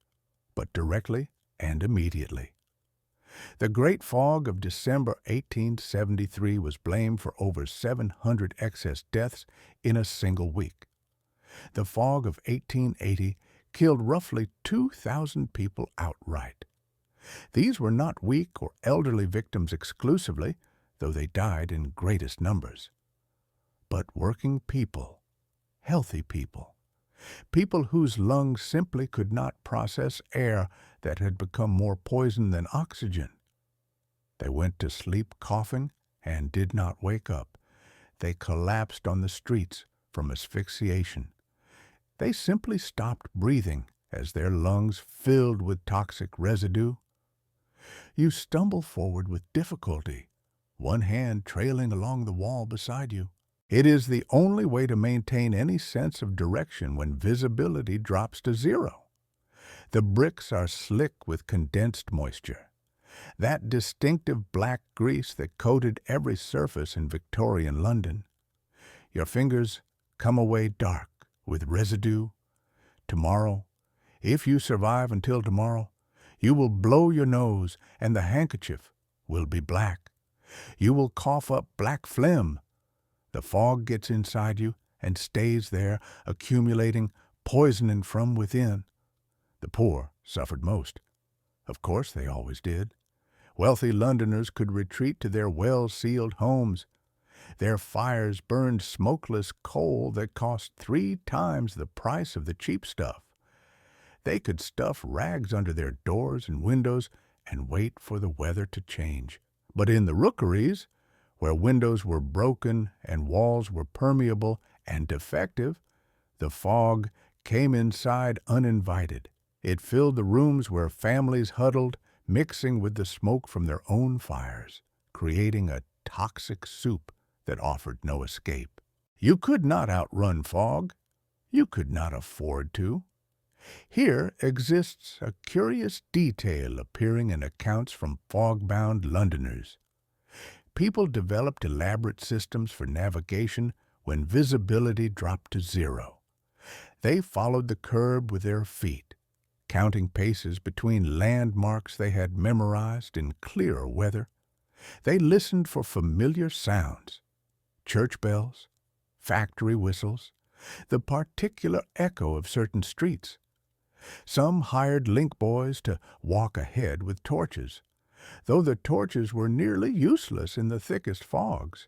but directly and immediately. The Great Fog of December 1873 was blamed for over 700 excess deaths in a single week. The fog of 1880 killed roughly 2,000 people outright. These were not weak or elderly victims exclusively, though they died in greatest numbers, but working people, healthy people, people whose lungs simply could not process air that had become more poison than oxygen. They went to sleep coughing and did not wake up. They collapsed on the streets from asphyxiation. They simply stopped breathing as their lungs filled with toxic residue. You stumble forward with difficulty, one hand trailing along the wall beside you. It is the only way to maintain any sense of direction when visibility drops to zero. The bricks are slick with condensed moisture, that distinctive black grease that coated every surface in Victorian London. Your fingers come away dark with residue. Tomorrow, if you survive until tomorrow, you will blow your nose and the handkerchief will be black. You will cough up black phlegm. The fog gets inside you and stays there, accumulating, poisoning from within. The poor suffered most. Of course they always did. Wealthy Londoners could retreat to their well-sealed homes. Their fires burned smokeless coal that cost 3 times the price of the cheap stuff. They could stuff rags under their doors and windows and wait for the weather to change. But in the rookeries, where windows were broken and walls were permeable and defective, the fog came inside uninvited. It filled the rooms where families huddled, mixing with the smoke from their own fires, creating a toxic soup that offered no escape. You could not outrun fog. You could not afford to. Here exists a curious detail appearing in accounts from fog-bound Londoners. People developed elaborate systems for navigation when visibility dropped to 0. They followed the curb with their feet, counting paces between landmarks they had memorized in clearer weather. They listened for familiar sounds, church bells, factory whistles, the particular echo of certain streets. Some hired link boys to walk ahead with torches, though the torches were nearly useless in the thickest fogs.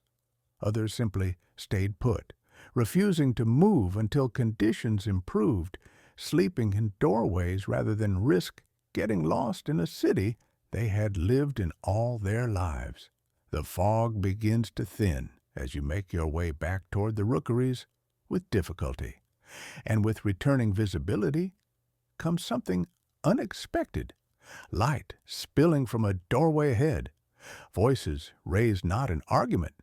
Others simply stayed put, refusing to move until conditions improved, sleeping in doorways rather than risk getting lost in a city they had lived in all their lives. The fog begins to thin as you make your way back toward the rookeries with difficulty, and with returning visibility comes something unexpected. Light spilling from a doorway ahead. Voices raised not in argument,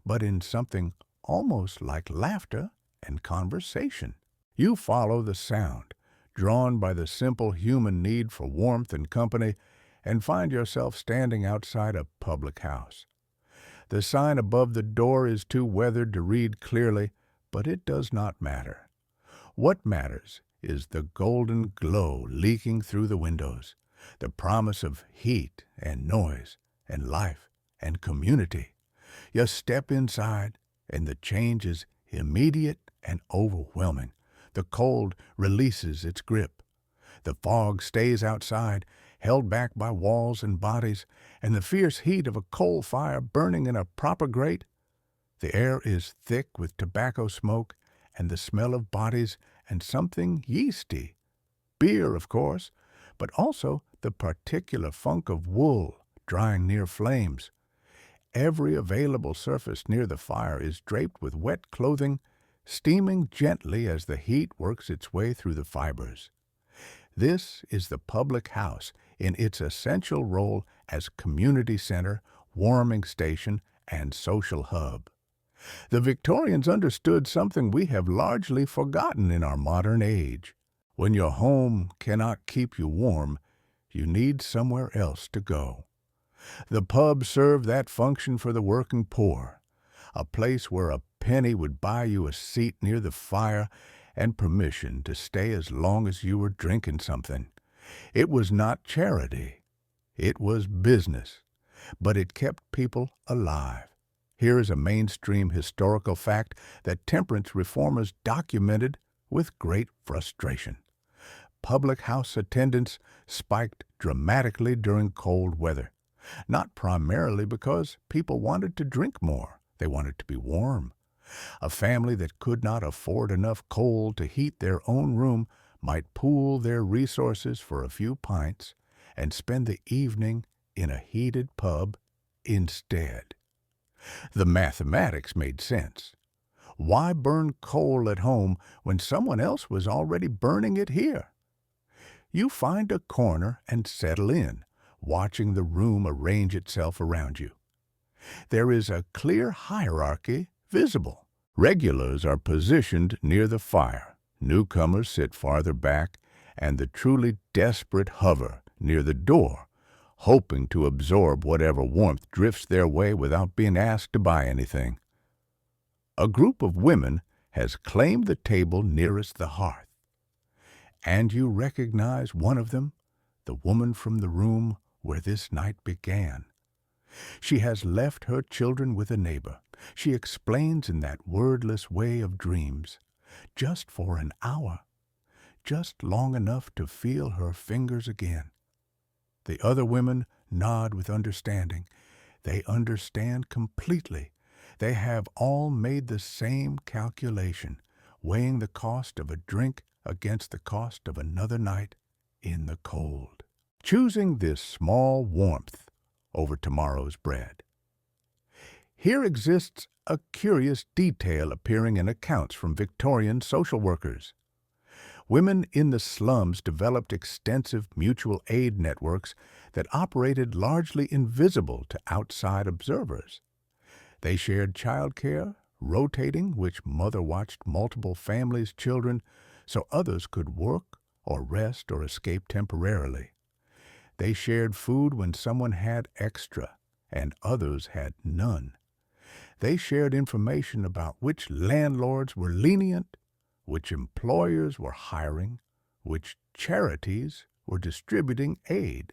but in something almost like laughter and conversation. You follow the sound, drawn by the simple human need for warmth and company, and find yourself standing outside a public house. The sign above the door is too weathered to read clearly, but it does not matter. What matters is the golden glow leaking through the windows, the promise of heat and noise and life and community. You step inside, and the change is immediate and overwhelming. The cold releases its grip. The fog stays outside, held back by walls and bodies, and the fierce heat of a coal fire burning in a proper grate. The air is thick with tobacco smoke and the smell of bodies and something yeasty. Beer, of course, but also the particular funk of wool drying near flames. Every available surface near the fire is draped with wet clothing, steaming gently as the heat works its way through the fibers. This is the public house in its essential role as community center, warming station, and social hub. The Victorians understood something we have largely forgotten in our modern age. When your home cannot keep you warm, you need somewhere else to go. The pub served that function for the working poor, a place where a penny would buy you a seat near the fire and permission to stay as long as you were drinking something. It was not charity. It was business, but it kept people alive. Here is a mainstream historical fact that temperance reformers documented with great frustration. Public house attendance spiked dramatically during cold weather, not primarily because people wanted to drink more. They wanted to be warm. A family that could not afford enough coal to heat their own room might pool their resources for a few pints and spend the evening in a heated pub instead. The mathematics made sense. Why burn coal at home when someone else was already burning it here? You find a corner and settle in, watching the room arrange itself around you. There is a clear hierarchy visible. Regulars are positioned near the fire, newcomers sit farther back, and the truly desperate hover near the door, hoping to absorb whatever warmth drifts their way without being asked to buy anything. A group of women has claimed the table nearest the hearth, and you recognize one of them, the woman from the room where this night began. She has left her children with a neighbor. She explains in that wordless way of dreams, just for an hour, just long enough to feel her fingers again. The other women nod with understanding. They understand completely. They have all made the same calculation, weighing the cost of a drink against the cost of another night in the cold, choosing this small warmth over tomorrow's bread. Here exists a curious detail appearing in accounts from Victorian social workers. Women in the slums developed extensive mutual aid networks that operated largely invisible to outside observers. They shared childcare, rotating which mother watched multiple families' children so others could work or rest or escape temporarily. They shared food when someone had extra and others had none. They shared information about which landlords were lenient, which employers were hiring, which charities were distributing aid.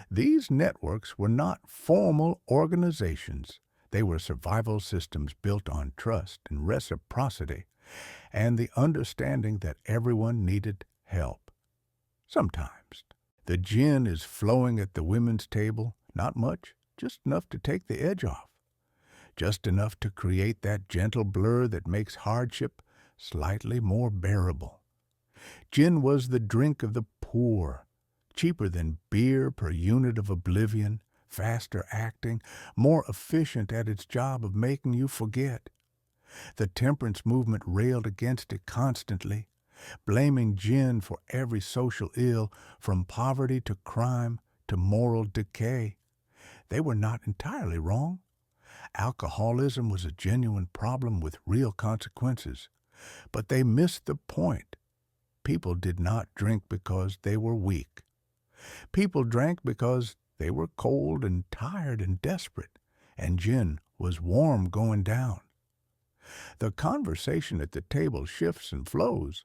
These networks were not formal organizations. They were survival systems built on trust and reciprocity and the understanding that everyone needed help. Sometimes. The gin is flowing at the women's table, not much, just enough to take the edge off, just enough to create that gentle blur that makes hardship slightly more bearable. Gin was the drink of the poor, cheaper than beer per unit of oblivion, faster acting, more efficient at its job of making you forget. The temperance movement railed against it constantly, blaming gin for every social ill, from poverty to crime to moral decay. They were not entirely wrong. Alcoholism was a genuine problem with real consequences, but they missed the point. People did not drink because they were weak. People drank because they were cold and tired and desperate, and gin was warm going down. The conversation at the table shifts and flows.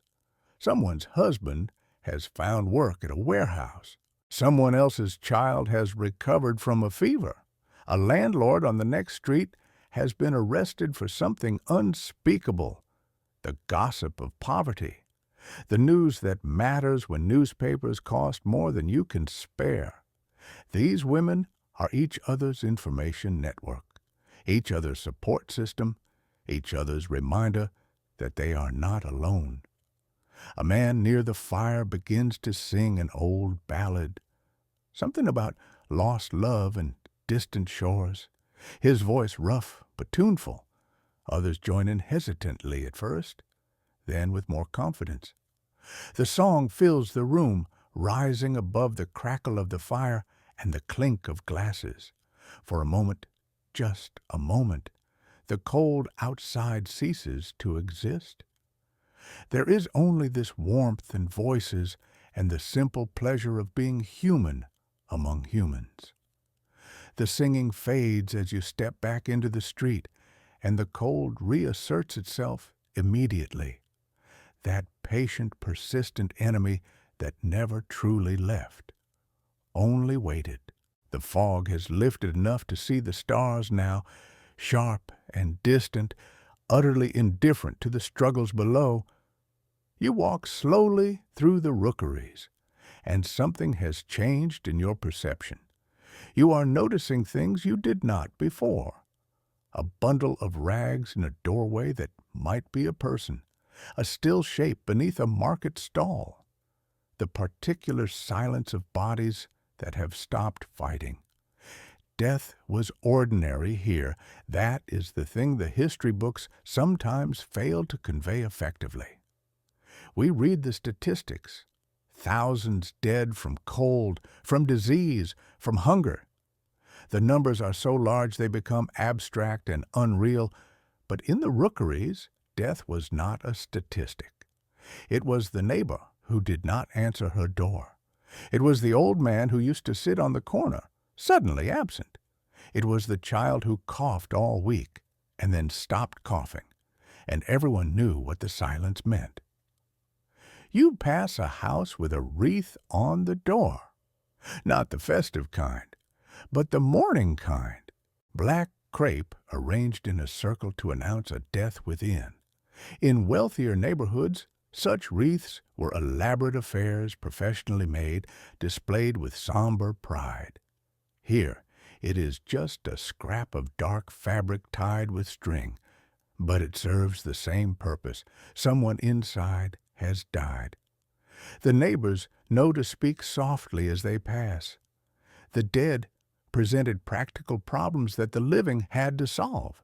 Someone's husband has found work at a warehouse. Someone else's child has recovered from a fever. A landlord on the next street has been arrested for something unspeakable, the gossip of poverty, the news that matters when newspapers cost more than you can spare. These women are each other's information network, each other's support system, each other's reminder that they are not alone. A man near the fire begins to sing an old ballad, something about lost love and distant shores, his voice rough but tuneful. Others join in hesitantly at first, then with more confidence. The song fills the room, rising above the crackle of the fire and the clink of glasses. For a moment, just a moment, the cold outside ceases to exist. There is only this warmth and voices and the simple pleasure of being human among humans. The singing fades as you step back into the street, and the cold reasserts itself immediately. That patient, persistent enemy that never truly left, only waited. The fog has lifted enough to see the stars now, sharp and distant, utterly indifferent to the struggles below. You walk slowly through the rookeries, and something has changed in your perception. You are noticing things you did not before. A bundle of rags in a doorway that might be a person, a still shape beneath a market stall, the particular silence of bodies that have stopped fighting. Death was ordinary here. That is the thing the history books sometimes fail to convey effectively. We read the statistics. Thousands dead from cold, from disease, from hunger. The numbers are so large they become abstract and unreal, but in the rookeries, death was not a statistic. It was the neighbor who did not answer her door. It was the old man who used to sit on the corner, suddenly absent. It was the child who coughed all week and then stopped coughing, and everyone knew what the silence meant. You pass a house with a wreath on the door. Not the festive kind, but the mourning kind, black crepe arranged in a circle to announce a death within. In wealthier neighborhoods, such wreaths were elaborate affairs professionally made, displayed with somber pride. Here, it is just a scrap of dark fabric tied with string, but it serves the same purpose. Someone inside has died. The neighbors know to speak softly as they pass. The dead presented practical problems that the living had to solve.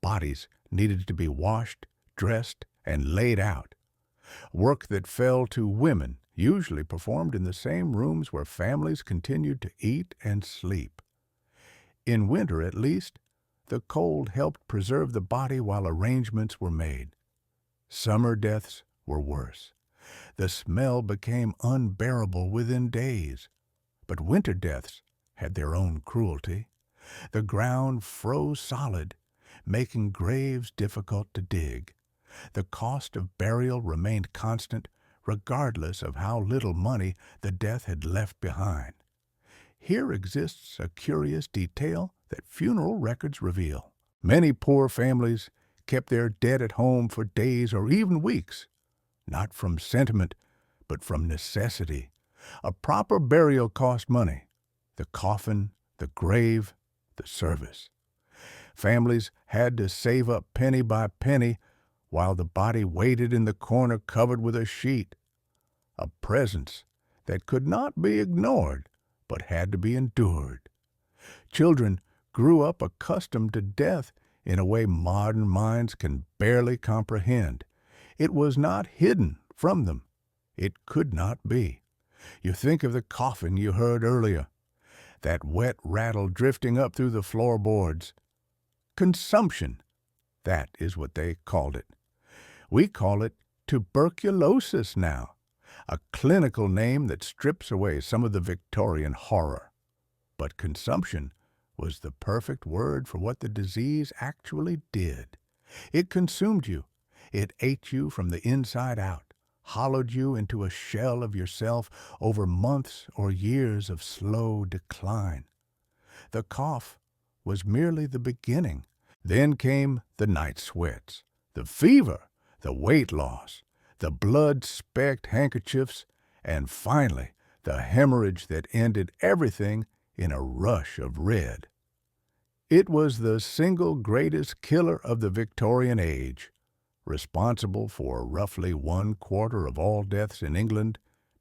Bodies needed to be washed, dressed, and laid out. Work that fell to women, usually performed in the same rooms where families continued to eat and sleep. In winter, at least, the cold helped preserve the body while arrangements were made. Summer deaths were worse. The smell became unbearable within days. But winter deaths had their own cruelty. The ground froze solid, making graves difficult to dig. The cost of burial remained constant, regardless of how little money the death had left behind. Here exists a curious detail that funeral records reveal. Many poor families kept their dead at home for days or even weeks, not from sentiment, but from necessity. A proper burial cost money: the coffin, the grave, the service. Families had to save up penny by penny while the body waited in the corner covered with a sheet. A presence that could not be ignored, but had to be endured. Children grew up accustomed to death in a way modern minds can barely comprehend. It was not hidden from them. It could not be. You think of the coughing you heard earlier, that wet rattle drifting up through the floorboards. Consumption, that is what they called it. We call it tuberculosis now, a clinical name that strips away some of the Victorian horror. But consumption was the perfect word for what the disease actually did. It consumed you. It ate you from the inside out, hollowed you into a shell of yourself over months or years of slow decline. The cough was merely the beginning. Then came the night sweats, the fever, the weight loss, the blood-specked handkerchiefs, and finally the hemorrhage that ended everything in a rush of red. It was the single greatest killer of the Victorian age, responsible for roughly 1/4 of all deaths in England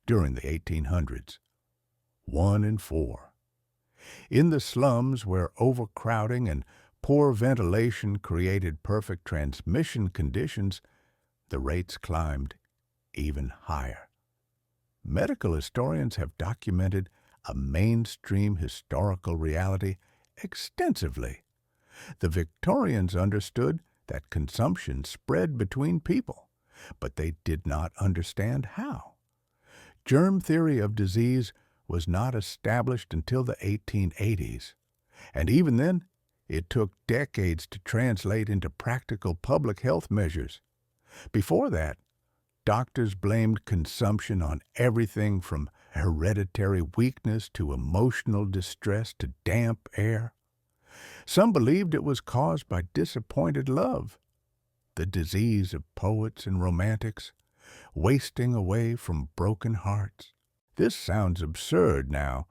during the 1800s. 1 in 4. In the slums where overcrowding and poor ventilation created perfect transmission conditions, the rates climbed even higher. Medical historians have documented a mainstream historical reality extensively. The Victorians understood that consumption spread between people, but they did not understand how. Germ theory of disease was not established until the 1880s, and even then, it took decades to translate into practical public health measures. Before that, doctors blamed consumption on everything from hereditary weakness to emotional distress to damp air. Some believed it was caused by disappointed love, the disease of poets and romantics, wasting away from broken hearts. This sounds absurd now,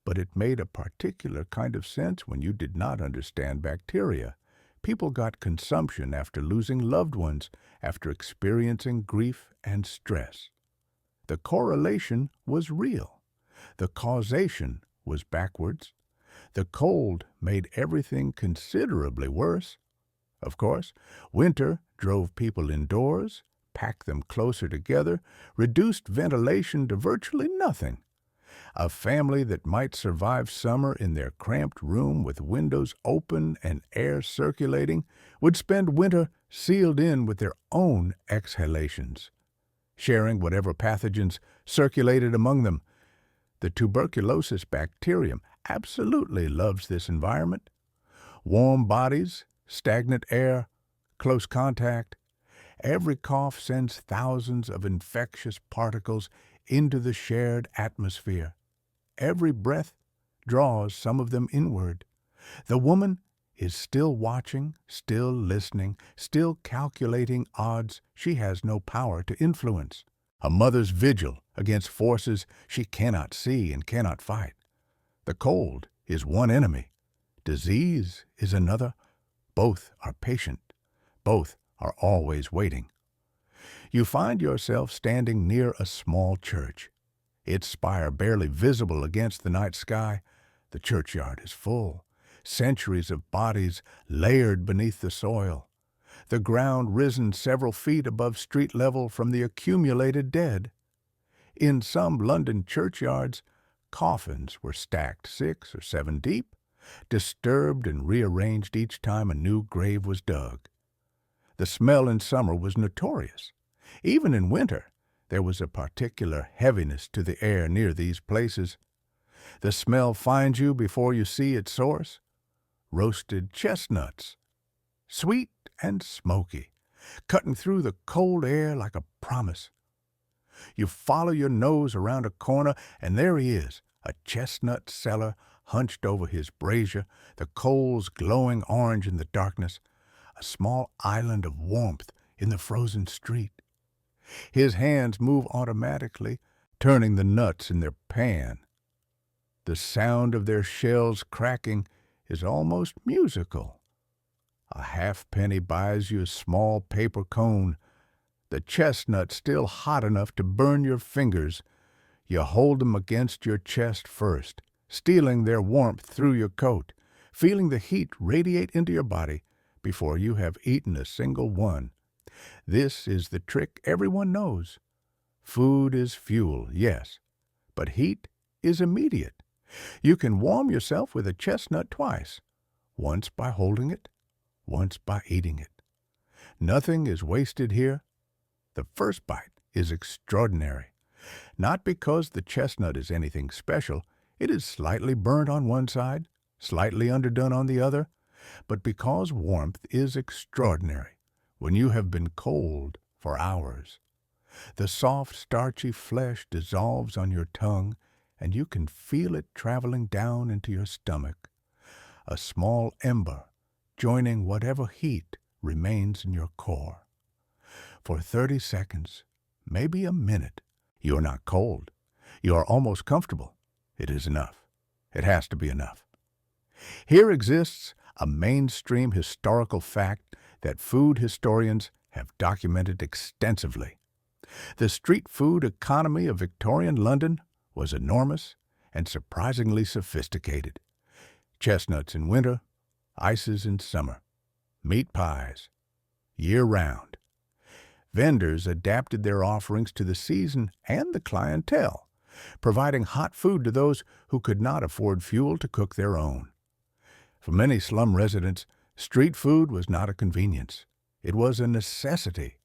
but it made a particular kind of sense when you did not understand bacteria. People got consumption after losing loved ones, after experiencing grief and stress. The correlation was real. The causation was backwards. The cold made everything considerably worse. Of course, winter drove people indoors, packed them closer together, reduced ventilation to virtually nothing. A family that might survive summer in their cramped room with windows open and air circulating would spend winter sealed in with their own exhalations, sharing whatever pathogens circulated among them. The tuberculosis bacterium absolutely loves this environment. Warm bodies, stagnant air, close contact. Every cough sends thousands of infectious particles into the shared atmosphere. Every breath draws some of them inward. The woman is still watching, still listening, still calculating odds she has no power to influence. A mother's vigil against forces she cannot see and cannot fight. The cold is one enemy. Disease is another. Both are patient. Both are always waiting. You find yourself standing near a small church. Its spire barely visible against the night sky. The churchyard is full. Centuries of bodies layered beneath the soil. The ground risen several feet above street level from the accumulated dead. In some London churchyards, coffins were stacked 6 or 7 deep, disturbed and rearranged each time a new grave was dug. The smell in summer was notorious. Even in winter, there was a particular heaviness to the air near these places. The smell finds you before you see its source. Roasted chestnuts, sweet and smoky, cutting through the cold air like a promise. You follow your nose around a corner, and there he is, a chestnut seller hunched over his brazier, the coals glowing orange in the darkness, a small island of warmth in the frozen street. His hands move automatically, turning the nuts in their pan. The sound of their shells cracking is almost musical. A halfpenny buys you a small paper cone, the chestnut still hot enough to burn your fingers. You hold them against your chest first, stealing their warmth through your coat, feeling the heat radiate into your body before you have eaten a single one. This is the trick everyone knows. Food is fuel, yes, but heat is immediate. You can warm yourself with a chestnut twice, once by holding it, once by eating it. Nothing is wasted here. The first bite is extraordinary. Not because the chestnut is anything special, it is slightly burnt on one side, slightly underdone on the other, but because warmth is extraordinary when you have been cold for hours. The soft, starchy flesh dissolves on your tongue, and you can feel it traveling down into your stomach. A small ember joining whatever heat remains in your core. For 30 seconds, maybe a minute, you are not cold. You are almost comfortable. It is enough. It has to be enough. Here exists a mainstream historical fact that food historians have documented extensively. The street food economy of Victorian London was enormous and surprisingly sophisticated. Chestnuts in winter, ices in summer, meat pies, year-round. Vendors adapted their offerings to the season and the clientele, providing hot food to those who could not afford fuel to cook their own. For many slum residents, street food was not a convenience. It was a necessity.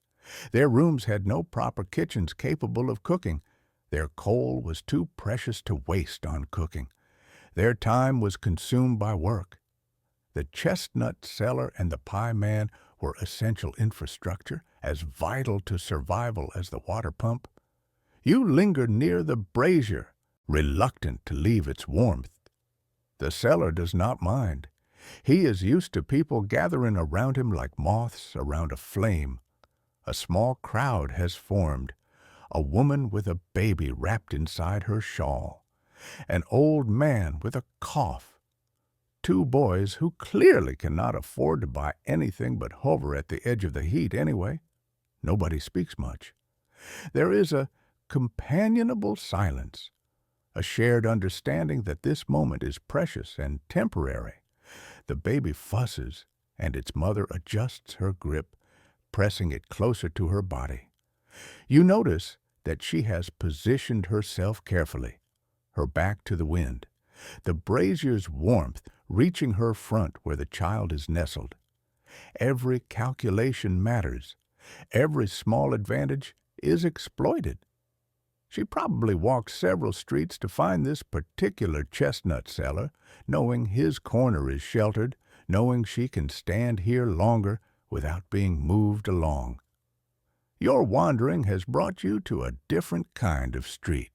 Their rooms had no proper kitchens capable of cooking. Their coal was too precious to waste on cooking. Their time was consumed by work. The chestnut seller and the pie man were essential infrastructure, as vital to survival as the water pump. You linger near the brazier, reluctant to leave its warmth. The seller does not mind. He is used to people gathering around him like moths around a flame. A small crowd has formed. A woman with a baby wrapped inside her shawl. An old man with a cough. 2 boys who clearly cannot afford to buy anything but hover at the edge of the heat anyway. Nobody speaks much. There is a companionable silence, a shared understanding that this moment is precious and temporary. The baby fusses, and its mother adjusts her grip, pressing it closer to her body. You notice that she has positioned herself carefully, her back to the wind, the brazier's warmth reaching her front where the child is nestled. Every calculation matters. Every small advantage is exploited. She probably walked several streets to find this particular chestnut seller, knowing his corner is sheltered, knowing she can stand here longer without being moved along. Your wandering has brought you to a different kind of street.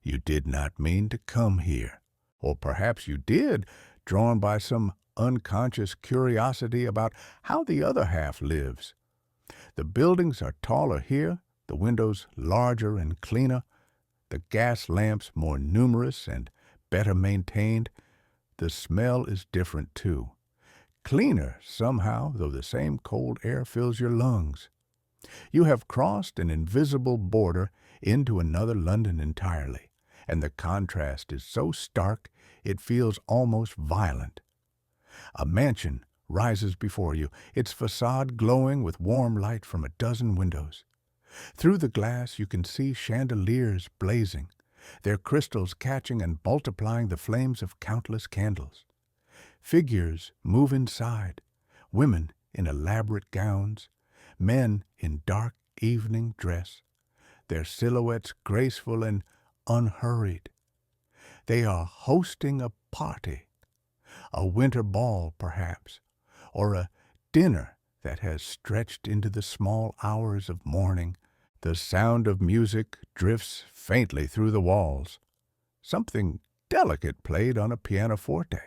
You did not mean to come here. Or perhaps you did, drawn by some unconscious curiosity about how the other half lives. The buildings are taller here, the windows larger and cleaner, the gas lamps more numerous and better maintained. The smell is different too. Cleaner somehow, though the same cold air fills your lungs. You have crossed an invisible border into another London entirely, and the contrast is so stark it feels almost violent. A mansion rises before you, its facade glowing with warm light from a dozen windows. Through the glass you can see chandeliers blazing, their crystals catching and multiplying the flames of countless candles. Figures move inside, women in elaborate gowns, men in dark evening dress, their silhouettes graceful and unhurried. They are hosting a party, a winter ball perhaps, or a dinner that has stretched into the small hours of morning. The sound of music drifts faintly through the walls, something delicate played on a pianoforte.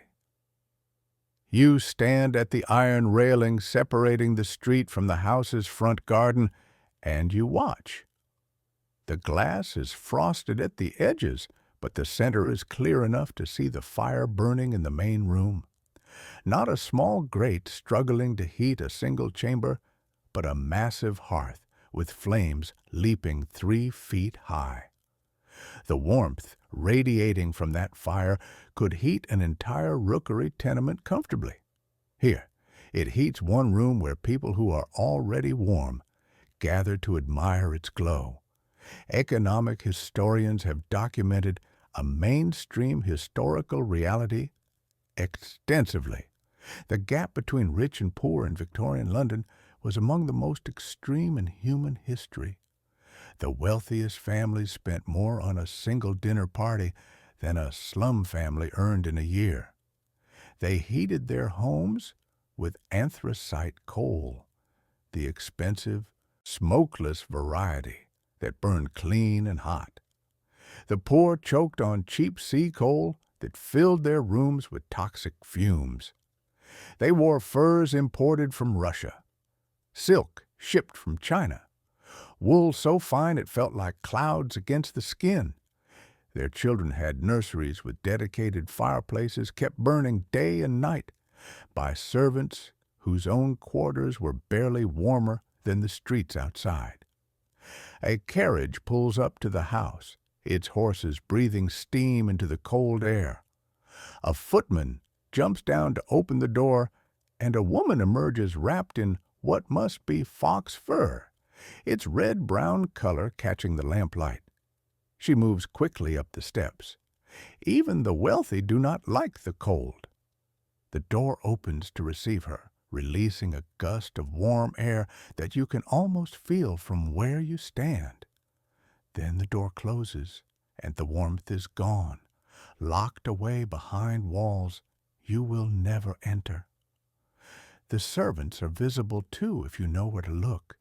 You stand at the iron railing separating the street from the house's front garden, and you watch. The glass is frosted at the edges, but the center is clear enough to see the fire burning in the main room. Not a small grate struggling to heat a single chamber, but a massive hearth with flames leaping 3 feet high. The warmth radiating from that fire could heat an entire rookery tenement comfortably. Here, it heats one room where people who are already warm gather to admire its glow. Economic historians have documented a mainstream historical reality extensively. The gap between rich and poor in Victorian London was among the most extreme in human history. The wealthiest families spent more on a single dinner party than a slum family earned in a year. They heated their homes with anthracite coal, the expensive, smokeless variety that burned clean and hot. The poor choked on cheap sea coal that filled their rooms with toxic fumes. They wore furs imported from Russia, silk shipped from China, wool so fine it felt like clouds against the skin. Their children had nurseries with dedicated fireplaces kept burning day and night by servants whose own quarters were barely warmer than the streets outside. A carriage pulls up to the house, its horses breathing steam into the cold air. A footman jumps down to open the door, and a woman emerges wrapped in what must be fox fur, its red-brown color catching the lamplight. She moves quickly up the steps. Even the wealthy do not like the cold. The door opens to receive her, releasing a gust of warm air that you can almost feel from where you stand. Then the door closes, and the warmth is gone, locked away behind walls you will never enter. The servants are visible too if you know where to look.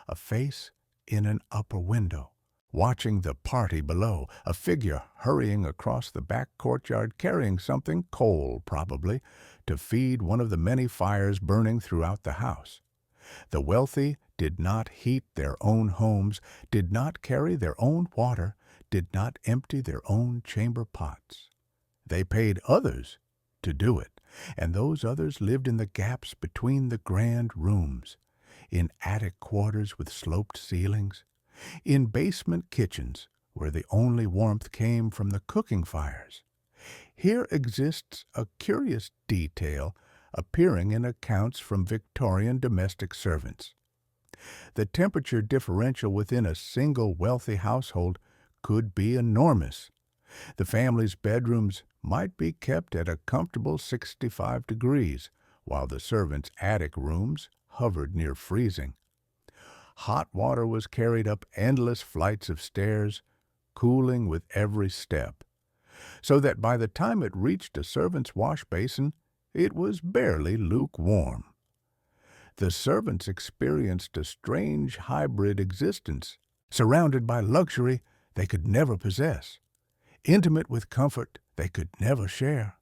A face in an upper window, watching the party below, a figure hurrying across the back courtyard carrying something, coal probably, to feed one of the many fires burning throughout the house. The wealthy did not heat their own homes, did not carry their own water, did not empty their own chamber pots. They paid others to do it, and those others lived in the gaps between the grand rooms, in attic quarters with sloped ceilings, in basement kitchens where the only warmth came from the cooking fires. Here exists a curious detail appearing in accounts from Victorian domestic servants. The temperature differential within a single wealthy household could be enormous. The family's bedrooms might be kept at a comfortable 65 degrees, while the servants' attic rooms hovered near freezing. Hot water was carried up endless flights of stairs, cooling with every step, so that by the time it reached a servant's wash basin, it was barely lukewarm. The servants experienced a strange hybrid existence, surrounded by luxury they could never possess. Intimate with comfort they could never share.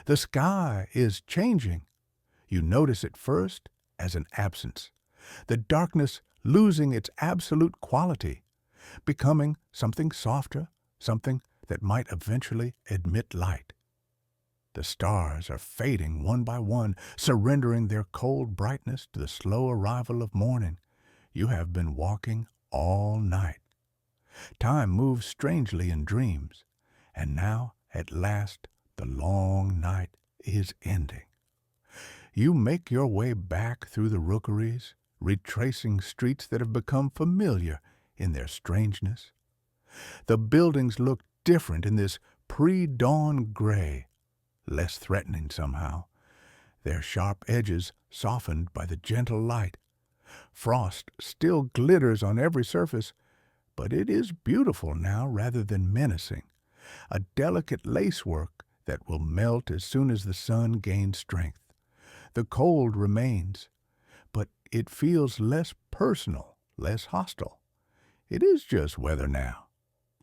The sky is changing. You notice it first as an absence, the darkness losing its absolute quality, becoming something softer, something that might eventually admit light. The stars are fading one by one, surrendering their cold brightness to the slow arrival of morning. You have been walking all night. Time moves strangely in dreams, and now, at last, the long night is ending. You make your way back through the rookeries, retracing streets that have become familiar in their strangeness. The buildings look different in this pre-dawn gray, less threatening somehow, their sharp edges softened by the gentle light. Frost still glitters on every surface, but it is beautiful now rather than menacing, a delicate lacework that will melt as soon as the sun gains strength. The cold remains, but it feels less personal, less hostile. It is just weather now,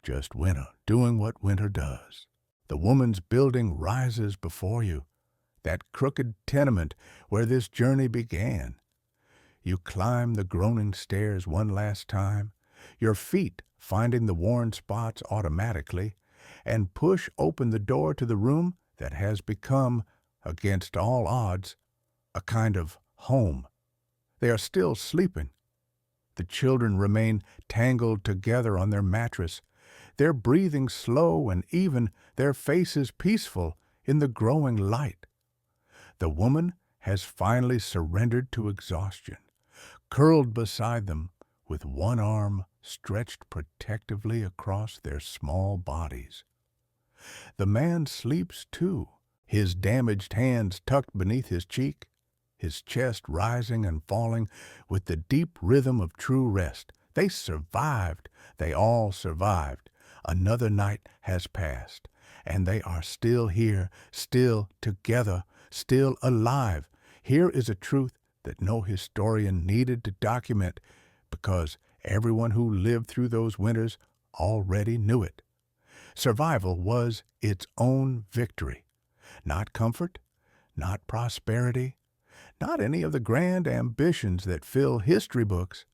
just winter doing what winter does. The woman's building rises before you, that crooked tenement where this journey began. You climb the groaning stairs one last time, your feet finding the worn spots automatically, and push open the door to the room that has become, against all odds, a kind of home. They are still sleeping. The children remain tangled together on their mattress, their breathing slow and even, their faces peaceful in the growing light. The woman has finally surrendered to exhaustion, curled beside them with one arm stretched protectively across their small bodies. The man sleeps too, his damaged hands tucked beneath his cheek, his chest rising and falling with the deep rhythm of true rest. They survived. They all survived. Another night has passed, and they are still here, still together, still alive. Here is a truth that no historian needed to document, because everyone who lived through those winters already knew it. Survival was its own victory. Not comfort, not prosperity, not any of the grand ambitions that fill history books.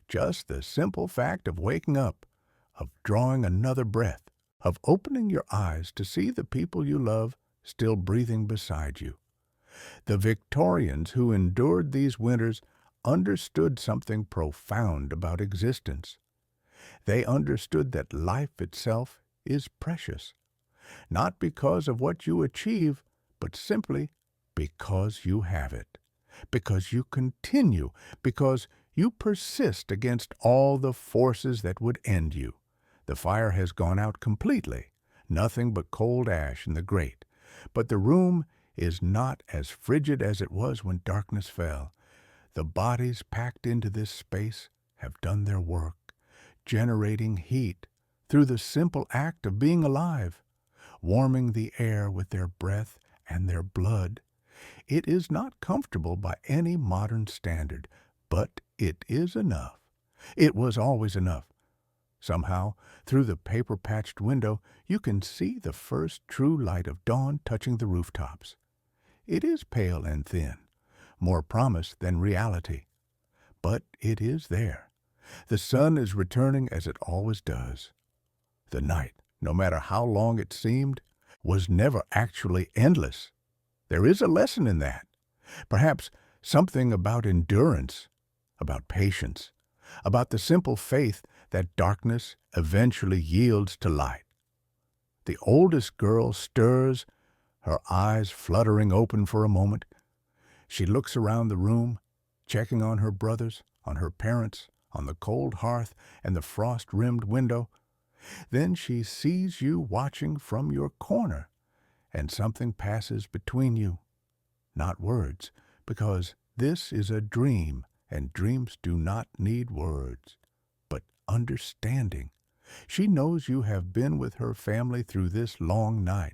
Just the simple fact of waking up, of drawing another breath, of opening your eyes to see the people you love still breathing beside you. The Victorians who endured these winters understood something profound about existence. They understood that life itself is precious, not because of what you achieve, but simply because you have it, because you continue, because you persist against all the forces that would end you. The fire has gone out completely, nothing but cold ash in the grate, but the room is not as frigid as it was when darkness fell. The bodies packed into this space have done their work, generating heat through the simple act of being alive, warming the air with their breath and their blood. It is not comfortable by any modern standard, but it is enough. It was always enough. Somehow, through the paper-patched window, you can see the first true light of dawn touching the rooftops. It is pale and thin, more promise than reality. But it is there. The sun is returning as it always does. The night, no matter how long it seemed, was never actually endless. There is a lesson in that. Perhaps something about endurance, about patience, about the simple faith that darkness eventually yields to light. The oldest girl stirs, her eyes fluttering open for a moment. She looks around the room, checking on her brothers, on her parents, on the cold hearth and the frost-rimmed window. Then she sees you watching from your corner, and something passes between you. Not words, because this is a dream, and dreams do not need words, but understanding. She knows you have been with her family through this long night.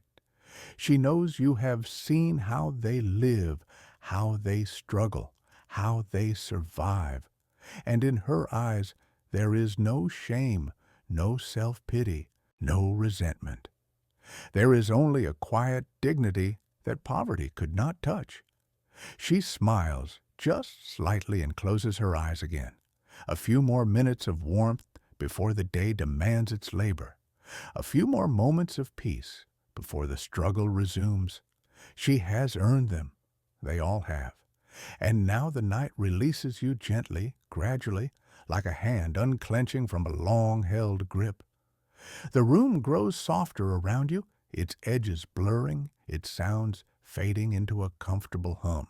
She knows you have seen how they live, how they struggle, how they survive. And in her eyes there is no shame, no self-pity, no resentment. There is only a quiet dignity that poverty could not touch. She smiles just slightly and closes her eyes again. A few more minutes of warmth before the day demands its labor. A few more moments of peace before the struggle resumes. She has earned them. They all have. And now the night releases you gently, gradually, like a hand unclenching from a long-held grip. The room grows softer around you, its edges blurring, its sounds fading into a comfortable hum.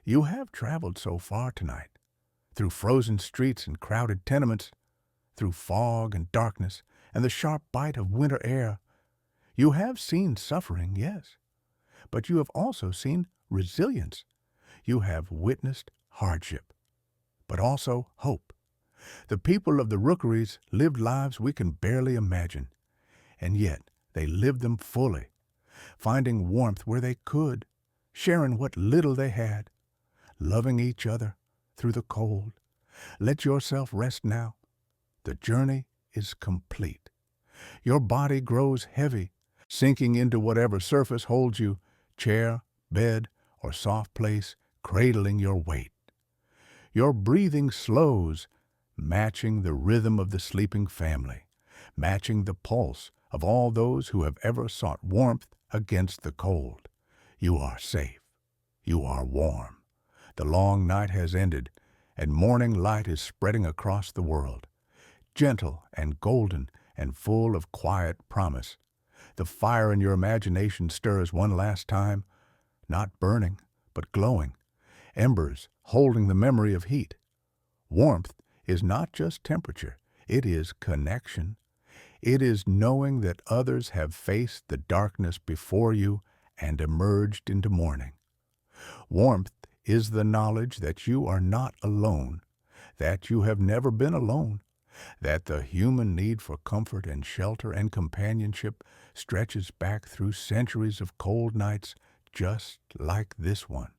You have traveled so far tonight, through frozen streets and crowded tenements, through fog and darkness and the sharp bite of winter air. You have seen suffering, yes, but you have also seen resilience. You have witnessed hardship, but also hope. The people of the Rookeries lived lives we can barely imagine, and yet they lived them fully, finding warmth where they could, sharing what little they had, loving each other through the cold. Let yourself rest now. The journey is complete. Your body grows heavy, sinking into whatever surface holds you, chair, bed, or soft place, cradling your weight. Your breathing slows, matching the rhythm of the sleeping family, matching the pulse of all those who have ever sought warmth against the cold. You are safe. You are warm. The long night has ended, and morning light is spreading across the world, gentle and golden and full of quiet promise. The fire in your imagination stirs one last time, not burning, but glowing, embers holding the memory of heat. Warmth is not just temperature, it is connection. It is knowing that others have faced the darkness before you and emerged into morning. Warmth is the knowledge that you are not alone, that you have never been alone, that the human need for comfort and shelter and companionship stretches back through centuries of cold nights just like this one.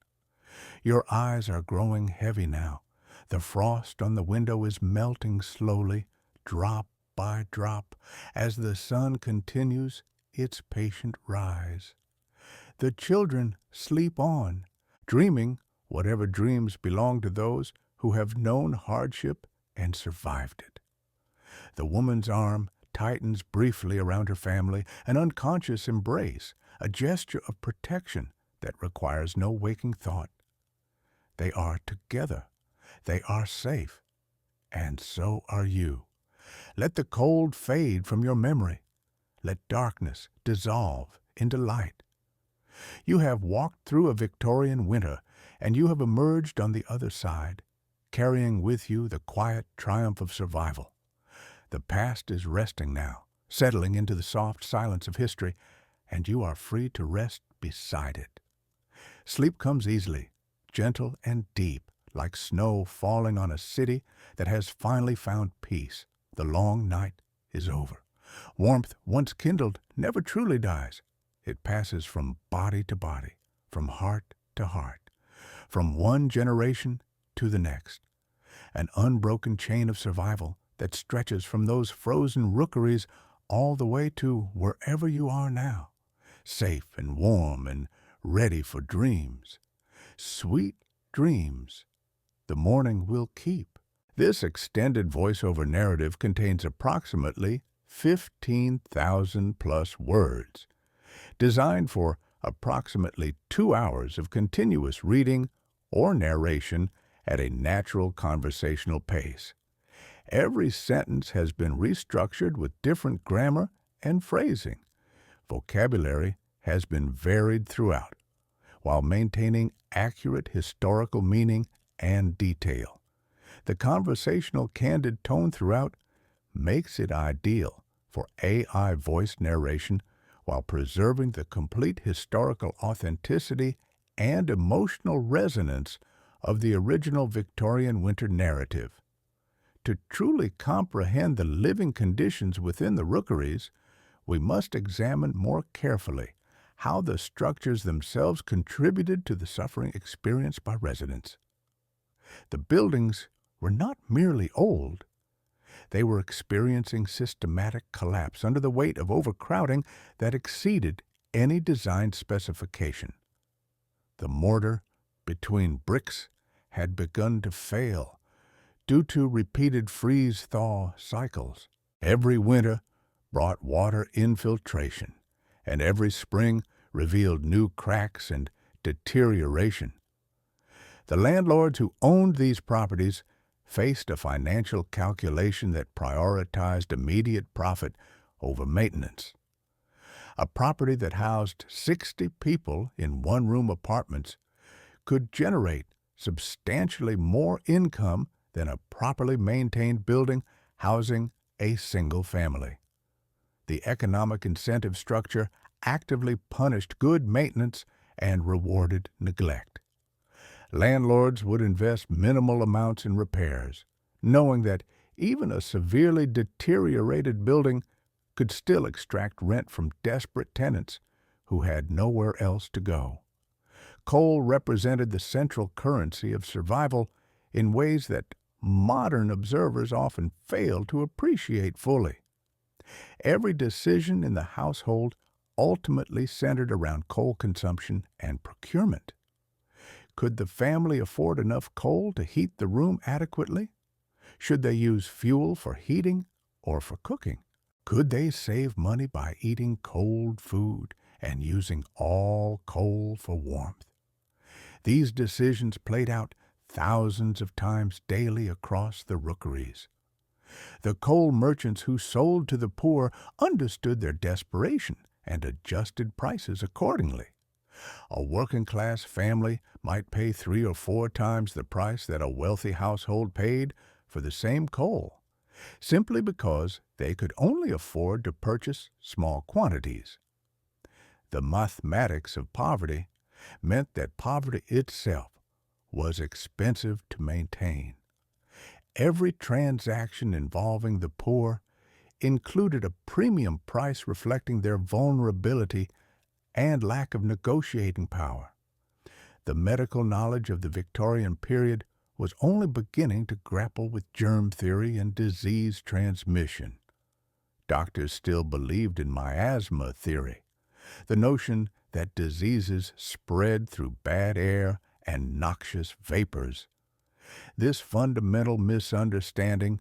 Your eyes are growing heavy now. The frost on the window is melting slowly, drop by drop, as the sun continues its patient rise. The children sleep on, dreaming whatever dreams belong to those who have known hardship and survived it. The woman's arm tightens briefly around her family, an unconscious embrace, a gesture of protection that requires no waking thought. They are together. They are safe. And so are you. Let the cold fade from your memory. Let darkness dissolve into light. You have walked through a Victorian winter, and you have emerged on the other side, carrying with you the quiet triumph of survival. The past is resting now, settling into the soft silence of history, and you are free to rest beside it. Sleep comes easily, gentle and deep, like snow falling on a city that has finally found peace. The long night is over. Warmth once kindled never truly dies. It passes from body to body, from heart to heart, from one generation to the next. An unbroken chain of survival that stretches from those frozen rookeries all the way to wherever you are now, safe and warm and ready for dreams. Sweet dreams the morning will keep. This extended voiceover narrative contains approximately 15,000 plus words, designed for approximately 2 hours of continuous reading or narration at a natural conversational pace. Every sentence has been restructured with different grammar and phrasing. Vocabulary has been varied throughout, while maintaining accurate historical meaning and detail. The conversational, candid tone throughout makes it ideal for AI voice narration while preserving the complete historical authenticity and emotional resonance of the original Victorian winter narrative. To truly comprehend the living conditions within the rookeries, we must examine more carefully how the structures themselves contributed to the suffering experienced by residents. The buildings were not merely old. They were experiencing systematic collapse under the weight of overcrowding that exceeded any design specification. The mortar between bricks had begun to fail due to repeated freeze-thaw cycles. Every winter brought water infiltration, and every spring revealed new cracks and deterioration. The landlords who owned these properties faced a financial calculation that prioritized immediate profit over maintenance. A property that housed 60 people in one-room apartments could generate substantially more income than a properly maintained building housing a single family. The economic incentive structure actively punished good maintenance and rewarded neglect. Landlords would invest minimal amounts in repairs, knowing that even a severely deteriorated building could still extract rent from desperate tenants who had nowhere else to go. Coal represented the central currency of survival in ways that modern observers often fail to appreciate fully. Every decision in the household ultimately centered around coal consumption and procurement. Could the family afford enough coal to heat the room adequately? Should they use fuel for heating or for cooking? Could they save money by eating cold food and using all coal for warmth? These decisions played out thousands of times daily across the rookeries. The coal merchants who sold to the poor understood their desperation and adjusted prices accordingly. A working-class family might pay 3 or 4 times the price that a wealthy household paid for the same coal, simply because they could only afford to purchase small quantities. The mathematics of poverty meant that poverty itself was expensive to maintain. Every transaction involving the poor included a premium price reflecting their vulnerability and lack of negotiating power. The medical knowledge of the Victorian period was only beginning to grapple with germ theory and disease transmission. Doctors still believed in miasma theory, the notion that diseases spread through bad air and noxious vapors. This fundamental misunderstanding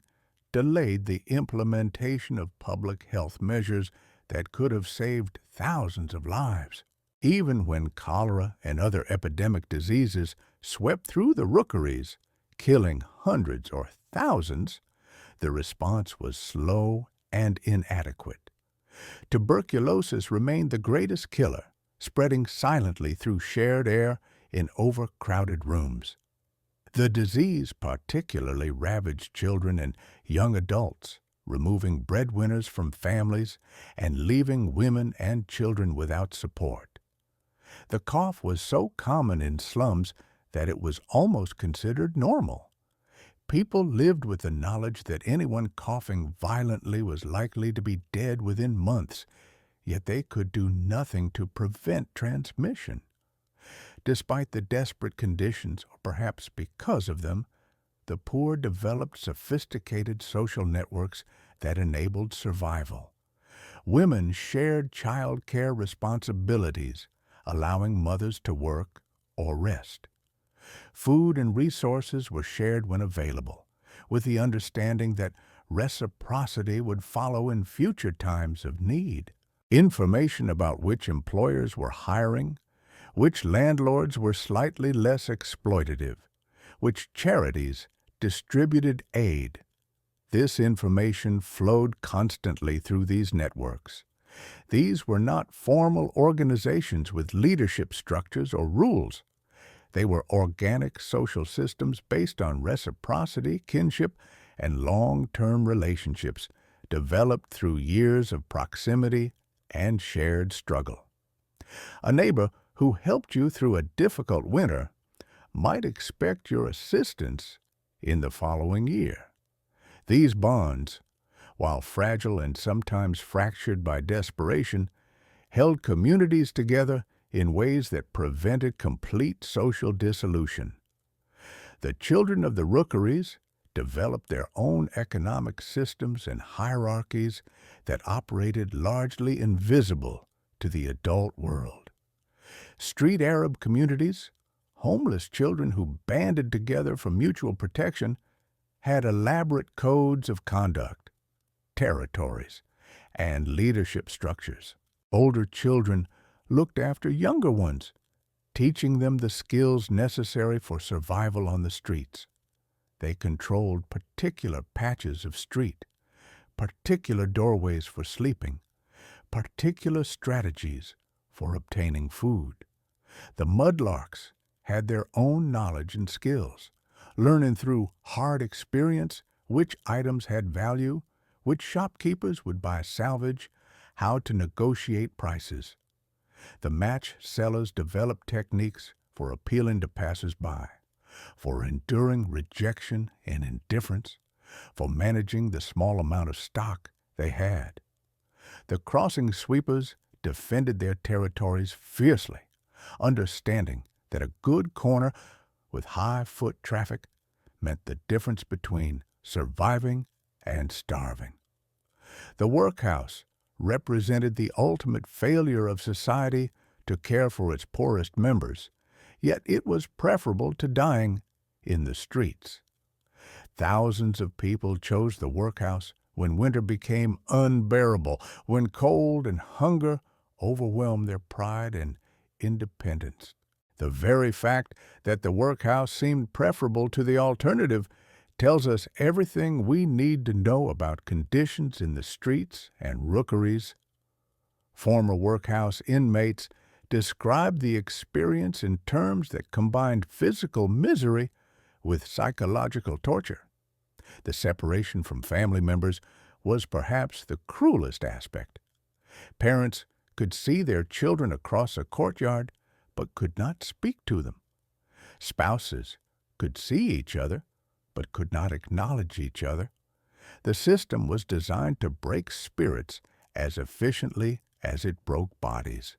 delayed the implementation of public health measures that could have saved thousands of lives. Even when cholera and other epidemic diseases swept through the rookeries, killing hundreds or thousands, the response was slow and inadequate. Tuberculosis remained the greatest killer, spreading silently through shared air in overcrowded rooms. The disease particularly ravaged children and young adults, removing breadwinners from families and leaving women and children without support. The cough was so common in slums that it was almost considered normal. People lived with the knowledge that anyone coughing violently was likely to be dead within months, yet they could do nothing to prevent transmission. Despite the desperate conditions, or perhaps because of them, the poor developed sophisticated social networks that enabled survival. Women shared child care responsibilities, allowing mothers to work or rest. Food and resources were shared when available, with the understanding that reciprocity would follow in future times of need. Information about which employers were hiring, which landlords were slightly less exploitative, which charities distributed aid. This information flowed constantly through these networks. These were not formal organizations with leadership structures or rules. They were organic social systems based on reciprocity, kinship, and long-term relationships developed through years of proximity and shared struggle. A neighbor who helped you through a difficult winter might expect your assistance in the following year. These bonds, while fragile and sometimes fractured by desperation, held communities together in ways that prevented complete social dissolution. The children of the rookeries developed their own economic systems and hierarchies that operated largely invisible to the adult world. Street Arab communities, homeless children who banded together for mutual protection, had elaborate codes of conduct, territories, and leadership structures. Older children looked after younger ones, teaching them the skills necessary for survival on the streets. They controlled particular patches of street, particular doorways for sleeping, particular strategies for obtaining food. The mudlarks had their own knowledge and skills, learning through hard experience which items had value, which shopkeepers would buy salvage, how to negotiate prices. The match sellers developed techniques for appealing to passers-by, for enduring rejection and indifference, for managing the small amount of stock they had. The crossing sweepers defended their territories fiercely, understanding that a good corner with high foot traffic meant the difference between surviving and starving. The workhouse represented the ultimate failure of society to care for its poorest members, yet it was preferable to dying in the streets. Thousands of people chose the workhouse when winter became unbearable, when cold and hunger overwhelmed their pride and independence. The very fact that the workhouse seemed preferable to the alternative tells us everything we need to know about conditions in the streets and rookeries. Former workhouse inmates described the experience in terms that combined physical misery with psychological torture. The separation from family members was perhaps the cruelest aspect. Parents could see their children across a courtyard, but could not speak to them. Spouses could see each other, but could not acknowledge each other. The system was designed to break spirits as efficiently as it broke bodies.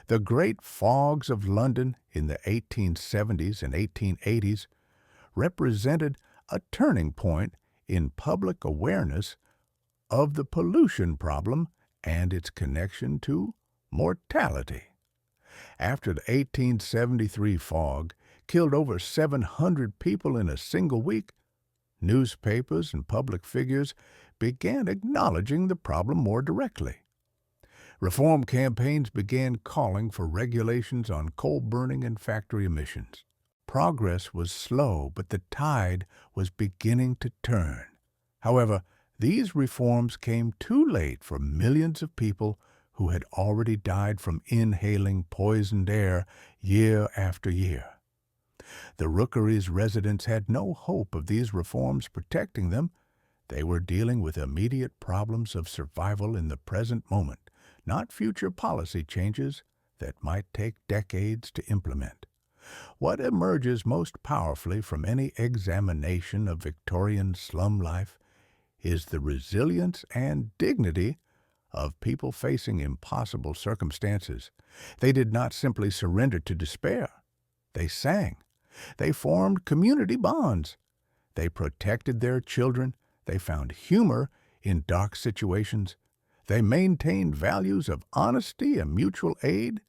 The great fogs of London in the 1870s and 1880s represented a turning point in public awareness of the pollution problem and its connection to mortality. After the 1873 fog killed over 700 people in a single week, newspapers and public figures began acknowledging the problem more directly. Reform campaigns began calling for regulations on coal burning and factory emissions. Progress was slow, but the tide was beginning to turn. However, these reforms came too late for millions of people who had already died from inhaling poisoned air year after year. The rookeries' residents had no hope of these reforms protecting them. They were dealing with immediate problems of survival in the present moment, not future policy changes that might take decades to implement. What emerges most powerfully from any examination of Victorian slum life is the resilience and dignity of people facing impossible circumstances. They did not simply surrender to despair. They sang. They formed community bonds. They protected their children. They found humor in dark situations. They maintained values of honesty and mutual aid,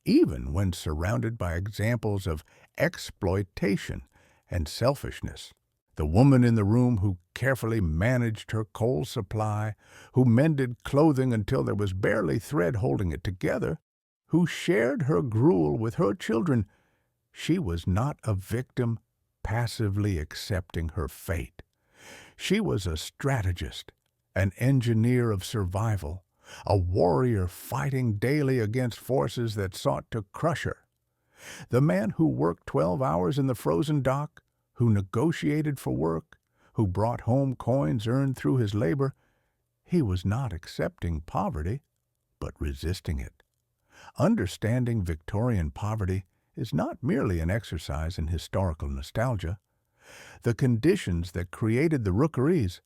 even when surrounded by examples of exploitation and selfishness. The woman in the room who carefully managed her coal supply, who mended clothing until there was barely thread holding it together, who shared her gruel with her children, she was not a victim passively accepting her fate. She was a strategist, an engineer of survival, a warrior fighting daily against forces that sought to crush her. The man who worked 12 hours in the frozen dock, who negotiated for work, who brought home coins earned through his labor, he was not accepting poverty, but resisting it. Understanding Victorian poverty is not merely an exercise in historical nostalgia. The conditions that created the rookeries,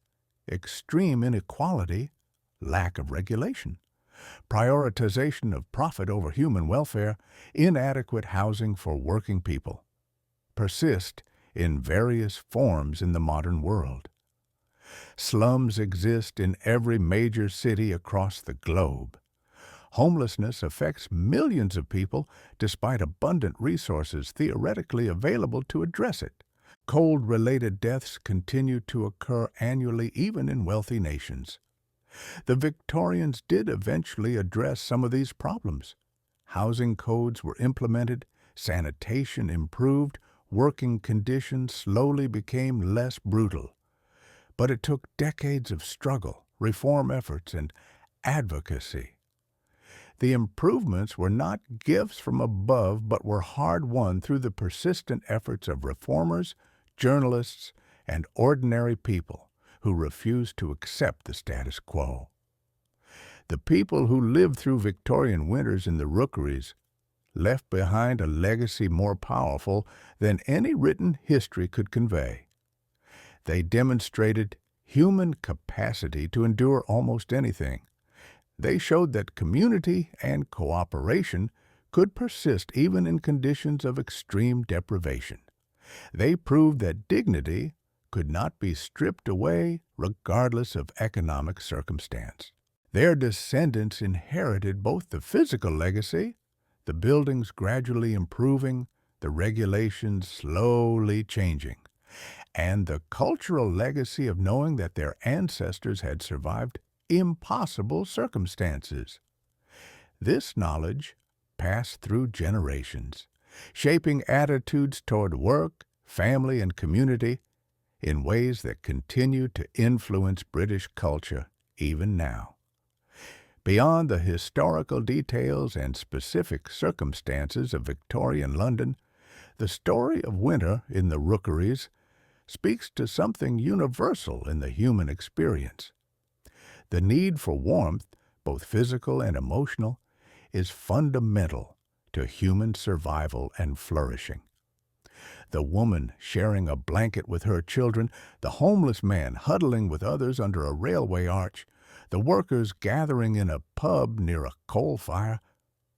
extreme inequality, lack of regulation, prioritization of profit over human welfare, inadequate housing for working people, persist in various forms in the modern world. Slums exist in every major city across the globe. Homelessness affects millions of people despite abundant resources theoretically available to address it. Cold-related deaths continue to occur annually even in wealthy nations. The Victorians did eventually address some of these problems. Housing codes were implemented, sanitation improved, working conditions slowly became less brutal. But it took decades of struggle, reform efforts, and advocacy. The improvements were not gifts from above, but were hard-won through the persistent efforts of reformers, journalists, and ordinary people who refused to accept the status quo. The people who lived through Victorian winters in the rookeries left behind a legacy more powerful than any written history could convey. They demonstrated human capacity to endure almost anything. They showed that community and cooperation could persist even in conditions of extreme deprivation. They proved that dignity could not be stripped away regardless of economic circumstance. Their descendants inherited both the physical legacy, the buildings gradually improving, the regulations slowly changing, and the cultural legacy of knowing that their ancestors had survived impossible circumstances. This knowledge passed through generations, shaping attitudes toward work, family, and community in ways that continue to influence British culture even now. Beyond the historical details and specific circumstances of Victorian London, the story of winter in the rookeries speaks to something universal in the human experience. The need for warmth, both physical and emotional, is fundamental to human survival and flourishing. The woman sharing a blanket with her children, the homeless man huddling with others under a railway arch, the workers gathering in a pub near a coal fire,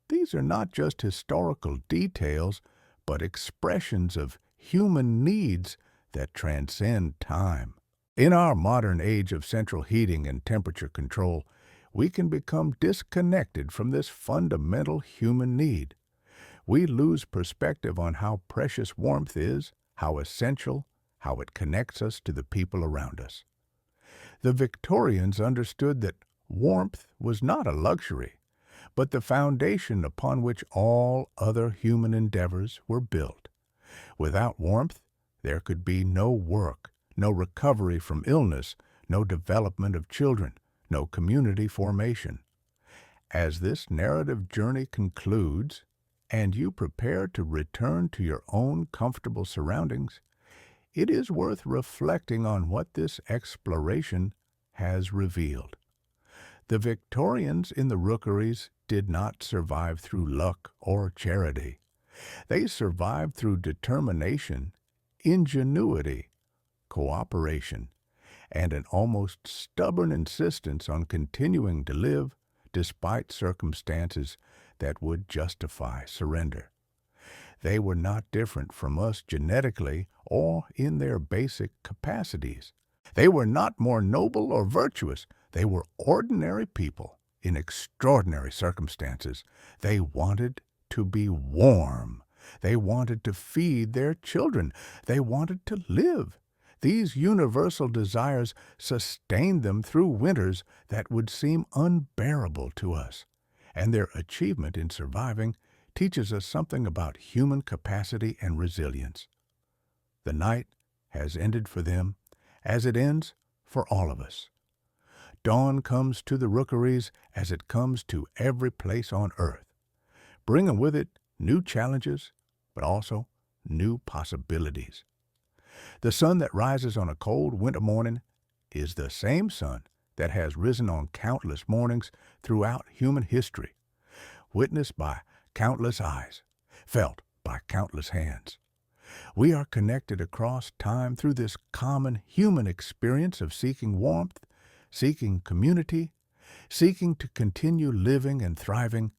these are not just historical details, but expressions of human needs that transcend time. In our modern age of central heating and temperature control, we can become disconnected from this fundamental human need. We lose perspective on how precious warmth is, how essential, how it connects us to the people around us. The Victorians understood that warmth was not a luxury, but the foundation upon which all other human endeavors were built. Without warmth, there could be no work, no recovery from illness, no development of children, no community formation. As this narrative journey concludes, and you prepare to return to your own comfortable surroundings, it is worth reflecting on what this exploration has revealed. The Victorians in the rookeries did not survive through luck or charity. They survived through determination, ingenuity, cooperation, and an almost stubborn insistence on continuing to live despite circumstances that would justify surrender. They were not different from us genetically or in their basic capacities. They were not more noble or virtuous. They were ordinary people in extraordinary circumstances. They wanted to be warm. They wanted to feed their children. They wanted to live. These universal desires sustained them through winters that would seem unbearable to us, and their achievement in surviving teaches us something about human capacity and resilience. The night has ended for them, as it ends for all of us. Dawn comes to the rookeries as it comes to every place on earth, bringing with it new challenges, but also new possibilities. The sun that rises on a cold winter morning is the same sun that has risen on countless mornings throughout human history, witnessed by countless eyes, felt by countless hands. We are connected across time through this common human experience of seeking warmth, seeking community, seeking to continue living and thriving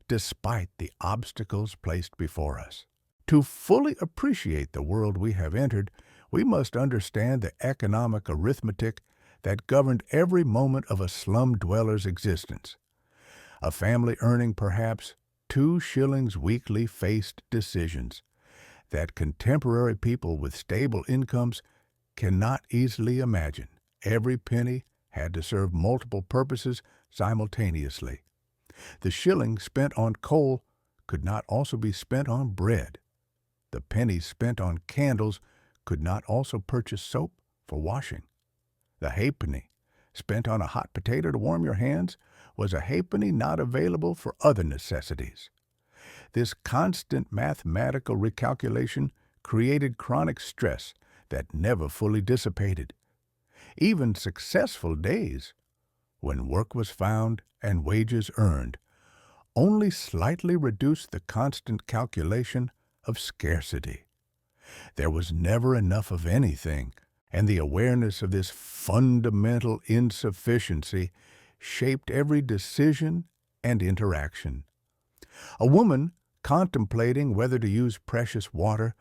despite the obstacles placed before us. To fully appreciate the world we have entered, we must understand the economic arithmetic that governed every moment of a slum dweller's existence. A family earning perhaps 2 shillings weekly faced decisions that contemporary people with stable incomes cannot easily imagine. Every penny had to serve multiple purposes simultaneously. The shilling spent on coal could not also be spent on bread. The penny spent on candles could not also purchase soap for washing. The halfpenny spent on a hot potato to warm your hands was a halfpenny not available for other necessities. This constant mathematical recalculation created chronic stress that never fully dissipated. Even successful days, when work was found and wages earned, only slightly reduced the constant calculation of scarcity. There was never enough of anything, and the awareness of this fundamental insufficiency shaped every decision and interaction. A woman contemplating whether to use precious water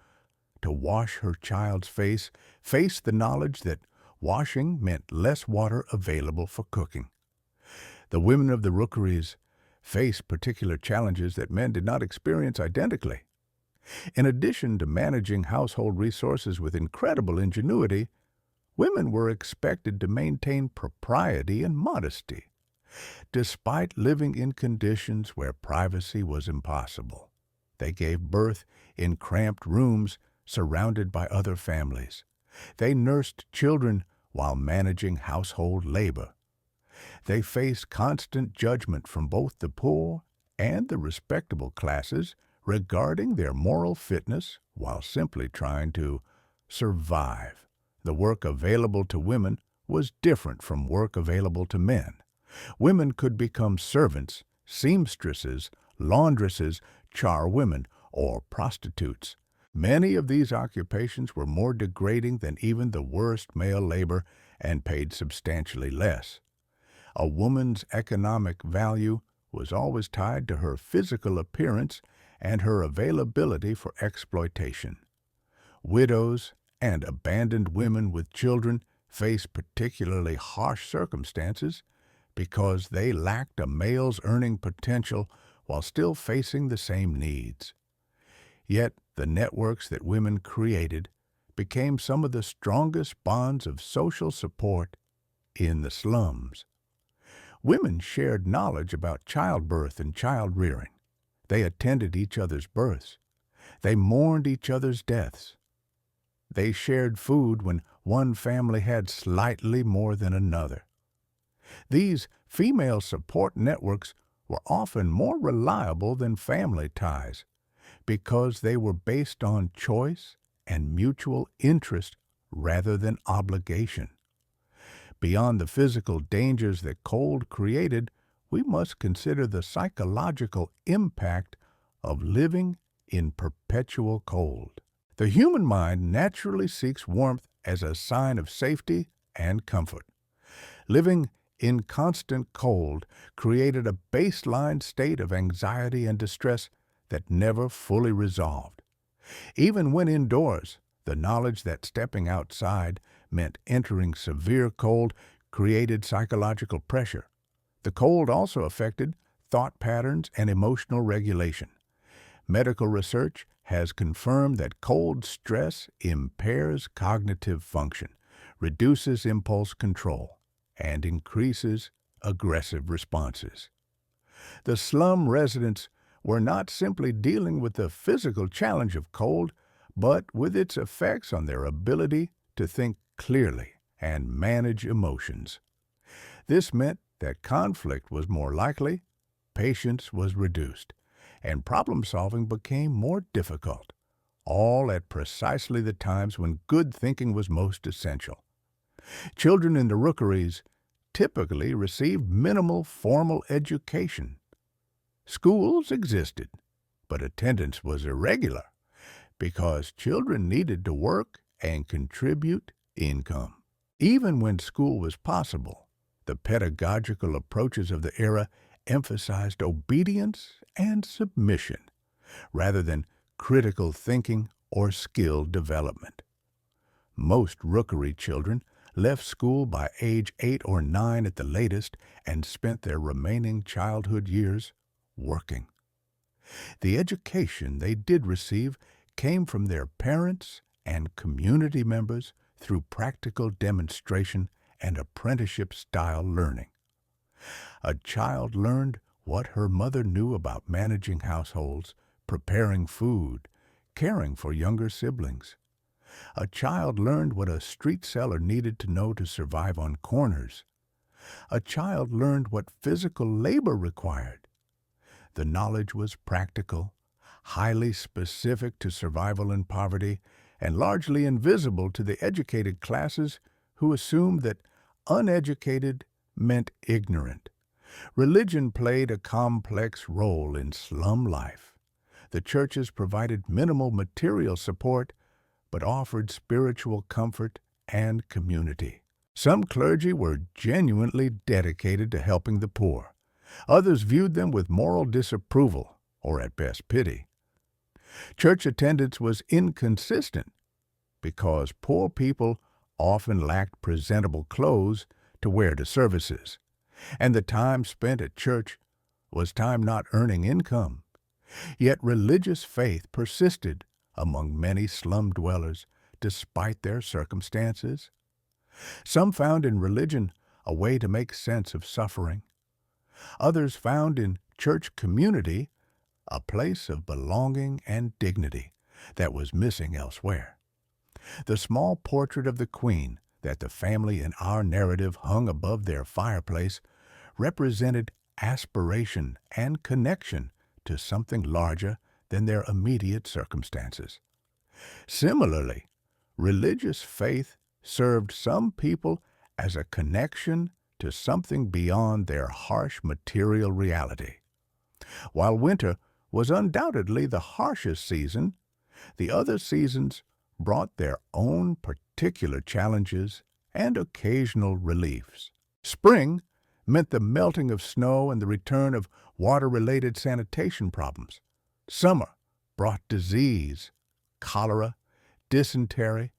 to wash her child's face faced the knowledge that washing meant less water available for cooking. The women of the rookeries faced particular challenges that men did not experience identically. In addition to managing household resources with incredible ingenuity, women were expected to maintain propriety and modesty, despite living in conditions where privacy was impossible. They gave birth in cramped rooms surrounded by other families. They nursed children while managing household labor. They faced constant judgment from both the poor and the respectable classes regarding their moral fitness while simply trying to survive. The work available to women was different from work available to men. Women could become servants, seamstresses, laundresses, charwomen, or prostitutes. Many of these occupations were more degrading than even the worst male labor and paid substantially less. A woman's economic value was always tied to her physical appearance and her availability for exploitation. Widows and abandoned women with children faced particularly harsh circumstances because they lacked a male's earning potential while still facing the same needs. Yet the networks that women created became some of the strongest bonds of social support in the slums. Women shared knowledge about childbirth and child-rearing. They attended each other's births. They mourned each other's deaths. They shared food when one family had slightly more than another. These female support networks were often more reliable than family ties because they were based on choice and mutual interest rather than obligation. Beyond the physical dangers that cold created, we must consider the psychological impact of living in perpetual cold. The human mind naturally seeks warmth as a sign of safety and comfort. Living in constant cold created a baseline state of anxiety and distress that never fully resolved. Even when indoors, the knowledge that stepping outside meant entering severe cold created psychological pressure. The cold also affected thought patterns and emotional regulation. Medical research has confirmed that cold stress impairs cognitive function, reduces impulse control, and increases aggressive responses. The slum residents were not simply dealing with the physical challenge of cold, but with its effects on their ability to think clearly and manage emotions. This meant that conflict was more likely, patience was reduced, and problem-solving became more difficult, all at precisely the times when good thinking was most essential. Children in the rookeries typically received minimal formal education. Schools existed, but attendance was irregular because children needed to work and contribute income. Even when school was possible, the pedagogical approaches of the era emphasized obedience and submission rather than critical thinking, or skill development. Most rookery children left school by age 8 or 9 at the latest and spent their remaining childhood years working. The education they did receive came from their parents and community members through practical demonstration and apprenticeship-style learning. A child learned what her mother knew about managing households, preparing food, caring for younger siblings. A child learned what a street seller needed to know to survive on corners. A child learned what physical labor required. The knowledge was practical, highly specific to survival in poverty, and largely invisible to the educated classes who assumed that uneducated meant ignorant. Religion played a complex role in slum life. The churches provided minimal material support, but offered spiritual comfort and community. Some clergy were genuinely dedicated to helping the poor. Others viewed them with moral disapproval, or at best pity. Church attendance was inconsistent because poor people often lacked presentable clothes to wear to services, and the time spent at church was time not earning income. Yet religious faith persisted among many slum dwellers despite their circumstances. Some found in religion a way to make sense of suffering. Others found in church community a place of belonging and dignity that was missing elsewhere. The small portrait of the Queen that the family in our narrative hung above their fireplace represented aspiration and connection to something larger than their immediate circumstances. Similarly, religious faith served some people as a connection to something beyond their harsh material reality. While winter was undoubtedly the harshest season, the other seasons brought their own particular challenges and occasional reliefs. Spring meant the melting of snow and the return of water-related sanitation problems. Summer brought disease, cholera, dysentery,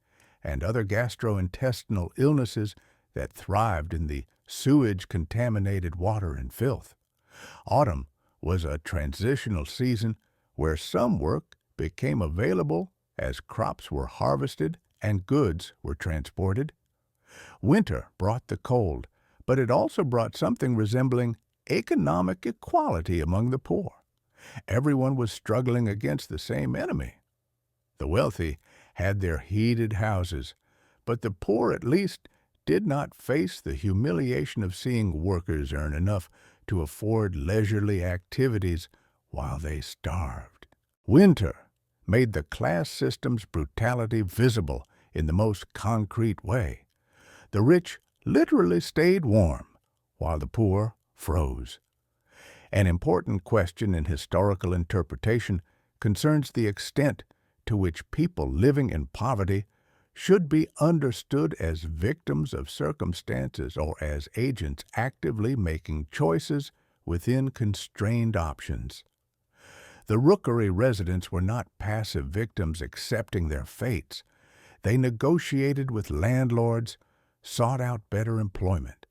and other gastrointestinal illnesses that thrived in the sewage-contaminated water and filth. Autumn was a transitional season where some work became available as crops were harvested and goods were transported. Winter brought the cold, but it also brought something resembling economic equality among the poor. Everyone was struggling against the same enemy. The wealthy had their heated houses, but the poor at least did not face the humiliation of seeing workers earn enough to afford leisurely activities while they starved. Winter made the class system's brutality visible in the most concrete way. The rich literally stayed warm, while the poor froze. An important question in historical interpretation concerns the extent to which people living in poverty should be understood as victims of circumstances or as agents actively making choices within constrained options. The rookery residents were not passive victims accepting their fates. They negotiated with landlords, sought out better employment,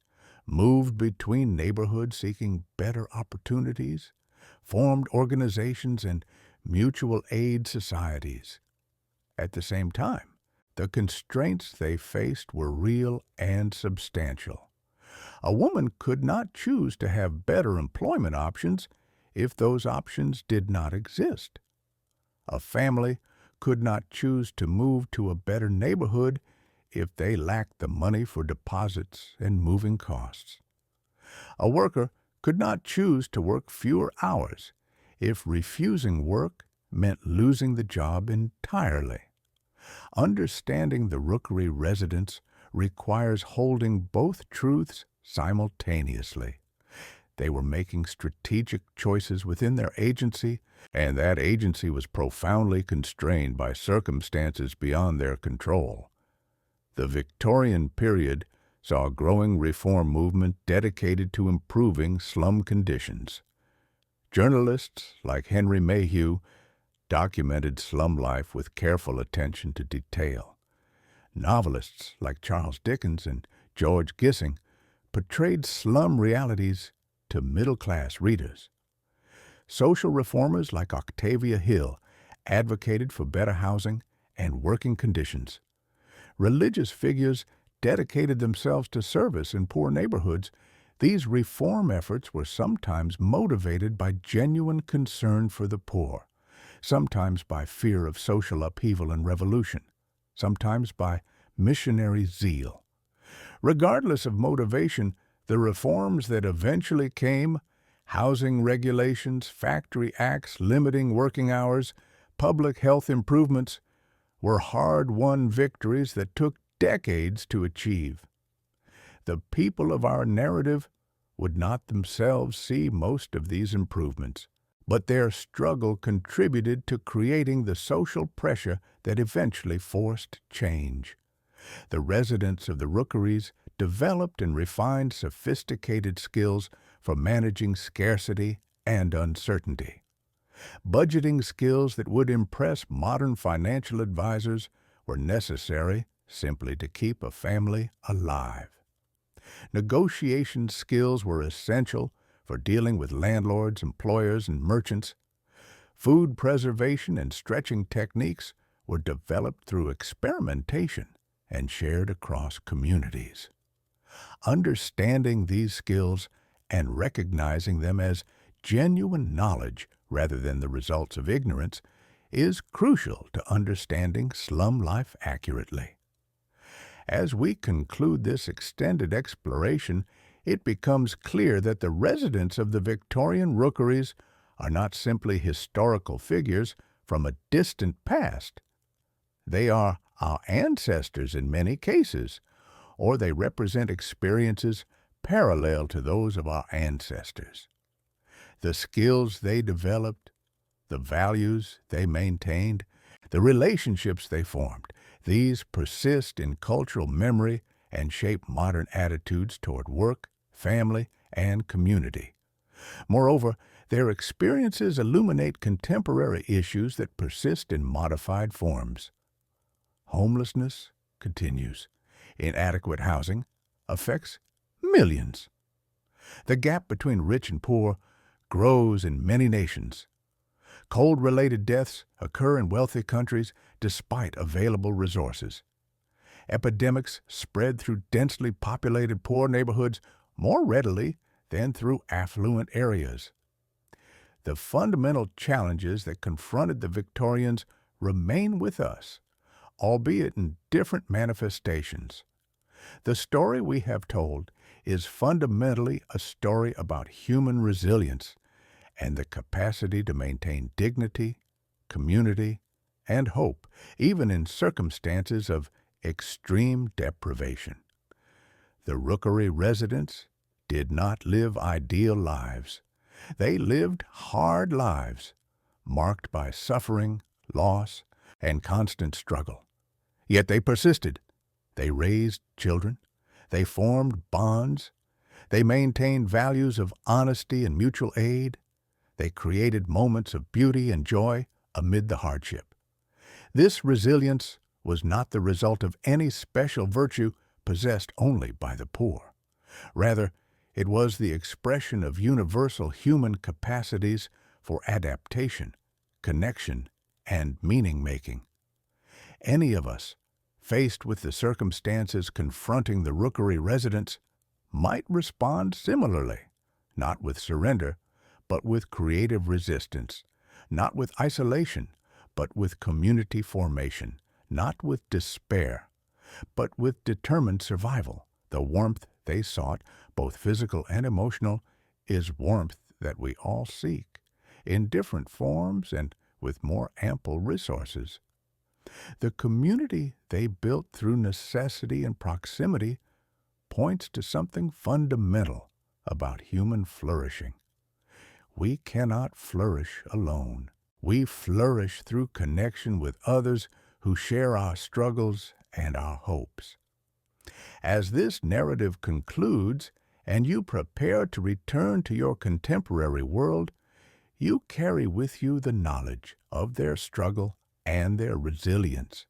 moved between neighborhoods seeking better opportunities, formed organizations and mutual aid societies. At the same time, the constraints they faced were real and substantial. A woman could not choose to have better employment options if those options did not exist. A family could not choose to move to a better neighborhood if they lacked the money for deposits and moving costs. A worker could not choose to work fewer hours if refusing work meant losing the job entirely. Understanding the rookery residents requires holding both truths simultaneously. They were making strategic choices within their agency, and that agency was profoundly constrained by circumstances beyond their control. The Victorian period saw a growing reform movement dedicated to improving slum conditions. Journalists like Henry Mayhew documented slum life with careful attention to detail. Novelists like Charles Dickens and George Gissing portrayed slum realities to middle-class readers. Social reformers like Octavia Hill advocated for better housing and working conditions. Religious figures dedicated themselves to service in poor neighborhoods. These reform efforts were sometimes motivated by genuine concern for the poor, sometimes by fear of social upheaval and revolution, sometimes by missionary zeal. Regardless of motivation, the reforms that eventually came, housing regulations, factory acts limiting working hours, public health improvements, were hard-won victories that took decades to achieve. The people of our narrative would not themselves see most of these improvements, but their struggle contributed to creating the social pressure that eventually forced change. The residents of the rookeries developed and refined sophisticated skills for managing scarcity and uncertainty. Budgeting skills that would impress modern financial advisors were necessary simply to keep a family alive. Negotiation skills were essential for dealing with landlords, employers, and merchants. Food preservation and stretching techniques were developed through experimentation and shared across communities. Understanding these skills and recognizing them as genuine knowledge rather than the results of ignorance is crucial to understanding slum life accurately. As we conclude this extended exploration, it becomes clear that the residents of the Victorian rookeries are not simply historical figures from a distant past. They are our ancestors in many cases, or they represent experiences parallel to those of our ancestors. The skills they developed, the values they maintained, the relationships they formed, these persist in cultural memory and shape modern attitudes toward work, family, and community. Moreover, their experiences illuminate contemporary issues that persist in modified forms. Homelessness continues. Inadequate housing affects millions. The gap between rich and poor grows in many nations. Cold-related deaths occur in wealthy countries despite available resources. Epidemics spread through densely populated poor neighborhoods more readily than through affluent areas. The fundamental challenges that confronted the Victorians remain with us, albeit in different manifestations. The story we have told is fundamentally a story about human resilience and the capacity to maintain dignity, community, and hope, even in circumstances of extreme deprivation. The rookery residents did not live ideal lives. They lived hard lives, marked by suffering, loss, and constant struggle. Yet they persisted. They raised children. They formed bonds. They maintained values of honesty and mutual aid. They created moments of beauty and joy amid the hardship. This resilience was not the result of any special virtue possessed only by the poor. Rather, it was the expression of universal human capacities for adaptation, connection, and meaning-making. Any of us, faced with the circumstances confronting the rookery residents, might respond similarly, not with surrender, but with creative resistance, not with isolation, but with community formation, not with despair, but with determined survival. The warmth they sought, both physical and emotional, is warmth that we all seek, in different forms and with more ample resources. The community they built through necessity and proximity points to something fundamental about human flourishing. We cannot flourish alone. We flourish through connection with others who share our struggles and our hopes. As this narrative concludes, and you prepare to return to your contemporary world, you carry with you the knowledge of their struggle and their resilience.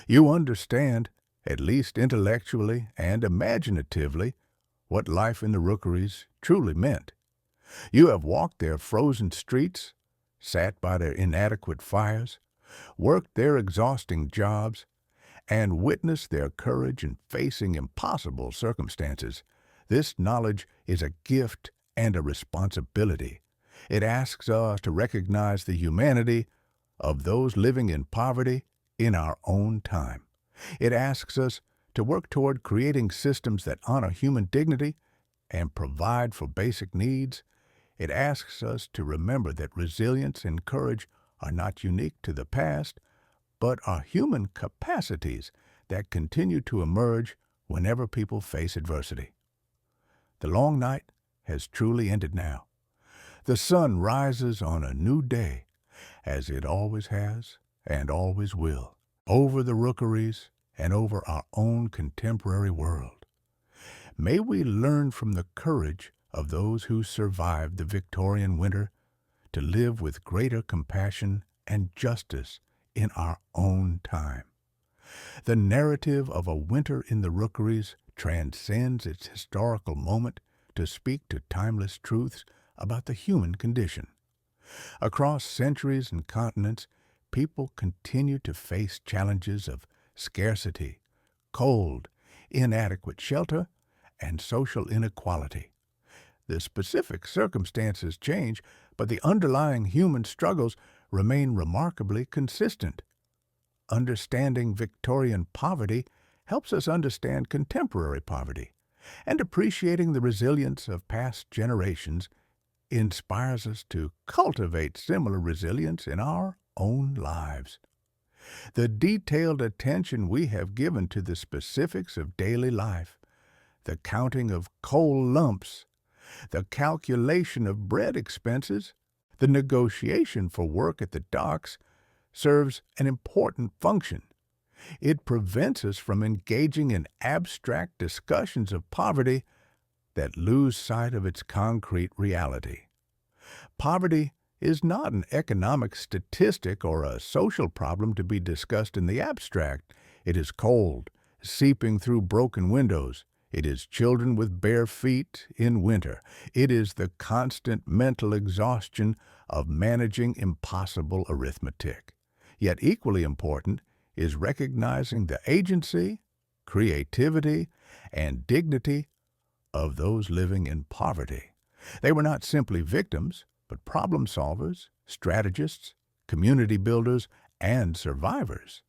You understand, at least intellectually and imaginatively, what life in the rookeries truly meant. You have walked their frozen streets, sat by their inadequate fires, worked their exhausting jobs, and witnessed their courage in facing impossible circumstances. This knowledge is a gift and a responsibility. It asks us to recognize the humanity of those living in poverty in our own time. It asks us to work toward creating systems that honor human dignity and provide for basic needs. It asks us to remember that resilience and courage are not unique to the past, but are human capacities that continue to emerge whenever people face adversity. The long night has truly ended now. The sun rises on a new day, as it always has and always will, over the rookeries and over our own contemporary world. May we learn from the courage of those who survived the Victorian winter to live with greater compassion and justice in our own time. The narrative of a winter in the rookeries transcends its historical moment to speak to timeless truths about the human condition. Across centuries and continents, people continue to face challenges of scarcity, cold, inadequate shelter, and social inequality. The specific circumstances change, but the underlying human struggles remain remarkably consistent. Understanding Victorian poverty helps us understand contemporary poverty, and appreciating the resilience of past generations inspires us to cultivate similar resilience in our own lives. The detailed attention we have given to the specifics of daily life, the counting of coal lumps, the calculation of bread expenses, the negotiation for work at the docks, serves an important function. It prevents us from engaging in abstract discussions of poverty that lose sight of its concrete reality. Poverty is not an economic statistic or a social problem to be discussed in the abstract. It is cold, seeping through broken windows. It is children with bare feet in winter. It is the constant mental exhaustion of managing impossible arithmetic. Yet equally important is recognizing the agency, creativity, and dignity of those living in poverty. They were not simply victims, but problem solvers, strategists, community builders, and survivors.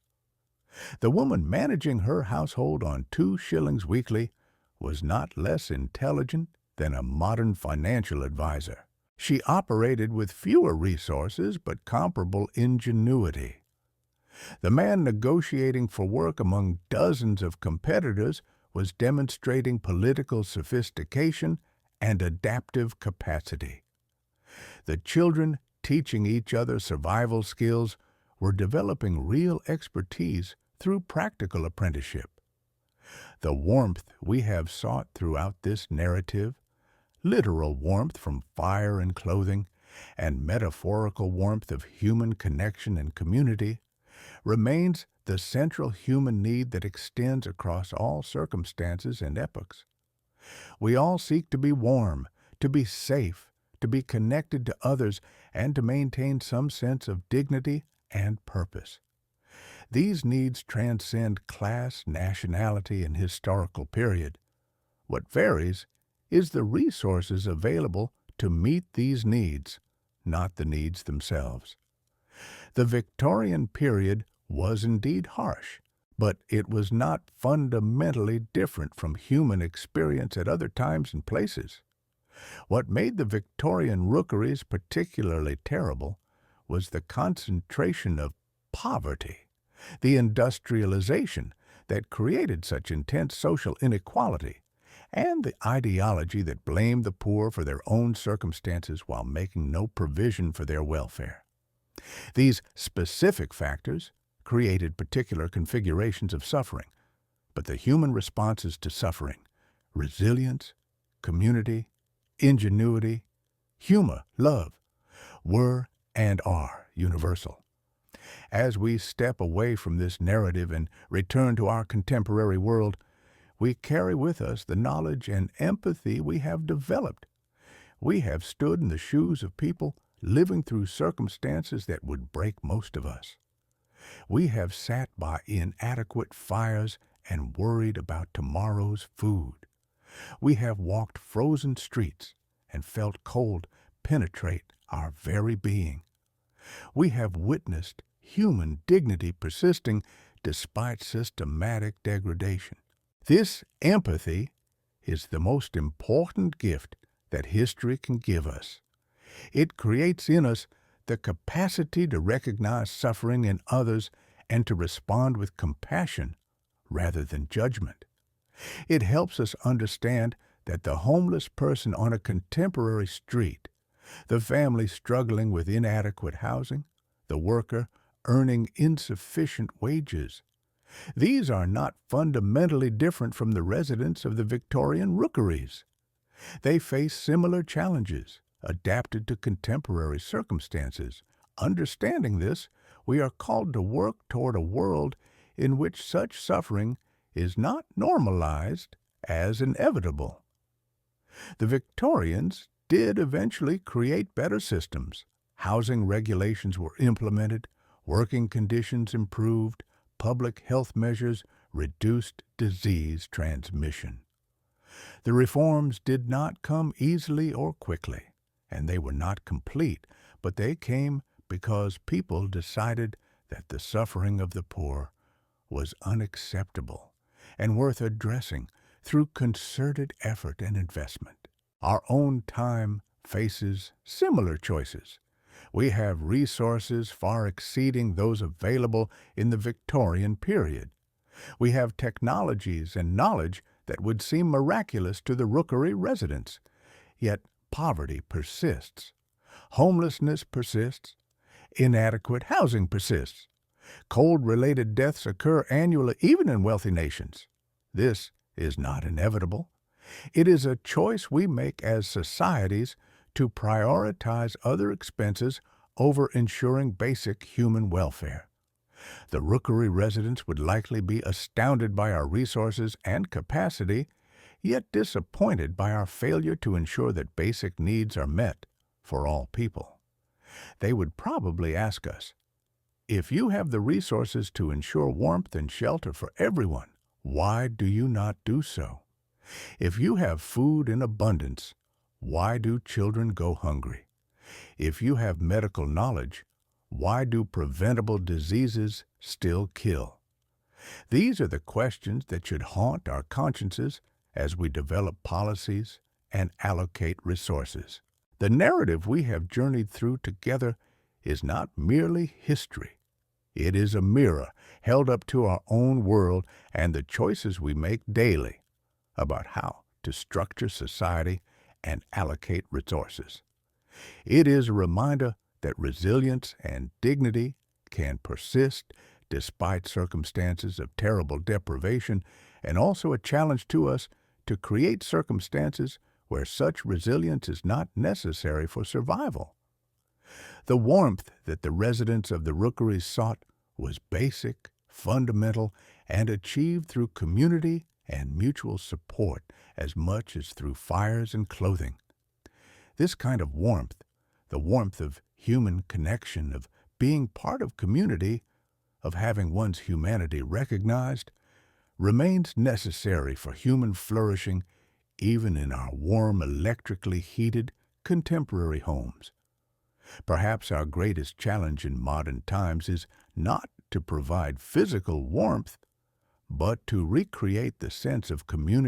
The woman managing her household on 2 shillings weekly was not less intelligent than a modern financial advisor. She operated with fewer resources but comparable ingenuity. The man negotiating for work among dozens of competitors was demonstrating political sophistication and adaptive capacity. The children teaching each other survival skills were developing real expertise through practical apprenticeship. The warmth we have sought throughout this narrative, literal warmth from fire and clothing, and metaphorical warmth of human connection and community, remains the central human need that extends across all circumstances and epochs. We all seek to be warm, to be safe, to be connected to others, and to maintain some sense of dignity and purpose. These needs transcend class, nationality, and historical period. What varies is the resources available to meet these needs, not the needs themselves. The Victorian period was indeed harsh, but it was not fundamentally different from human experience at other times and places. What made the Victorian rookeries particularly terrible was the concentration of poverty, the industrialization that created such intense social inequality, and the ideology that blamed the poor for their own circumstances while making no provision for their welfare. These specific factors created particular configurations of suffering, but the human responses to suffering, resilience, community, ingenuity, humor, love, were and are universal. As we step away from this narrative and return to our contemporary world, we carry with us the knowledge and empathy we have developed. We have stood in the shoes of people living through circumstances that would break most of us. We have sat by inadequate fires and worried about tomorrow's food. We have walked frozen streets and felt cold penetrate our very being. We have witnessed human dignity persisting despite systematic degradation. This empathy is the most important gift that history can give us. It creates in us the capacity to recognize suffering in others and to respond with compassion rather than judgment. It helps us understand that the homeless person on a contemporary street, the family struggling with inadequate housing, the worker earning insufficient wages, these are not fundamentally different from the residents of the Victorian rookeries. They face similar challenges, adapted to contemporary circumstances. Understanding this, we are called to work toward a world in which such suffering is not normalized as inevitable. The Victorians did eventually create better systems. Housing regulations were implemented, working conditions improved, public health measures reduced disease transmission. The reforms did not come easily or quickly, and they were not complete, but they came because people decided that the suffering of the poor was unacceptable and worth addressing through concerted effort and investment. Our own time faces similar choices. We have resources far exceeding those available in the Victorian period. We have technologies and knowledge that would seem miraculous to the rookery residents. Yet poverty persists. Homelessness persists. Inadequate housing persists. Cold-related deaths occur annually even in wealthy nations. This is not inevitable. It is a choice we make as societies to prioritize other expenses over ensuring basic human welfare. The rookery residents would likely be astounded by our resources and capacity, yet disappointed by our failure to ensure that basic needs are met for all people. They would probably ask us, if you have the resources to ensure warmth and shelter for everyone, why do you not do so? If you have food in abundance, why do children go hungry? If you have medical knowledge, why do preventable diseases still kill? These are the questions that should haunt our consciences as we develop policies and allocate resources. The narrative we have journeyed through together is not merely history. It is a mirror held up to our own world and the choices we make daily about how to structure society and allocate resources. It is a reminder that resilience and dignity can persist despite circumstances of terrible deprivation, and also a challenge to us to create circumstances where such resilience is not necessary for survival. The warmth that the residents of the rookeries sought was basic, fundamental, and achieved through community and mutual support as much as through fires and clothing. This kind of warmth, the warmth of human connection, of being part of community, of having one's humanity recognized, remains necessary for human flourishing even in our warm, electrically heated, contemporary homes. Perhaps our greatest challenge in modern times is not to provide physical warmth, but to recreate the sense of community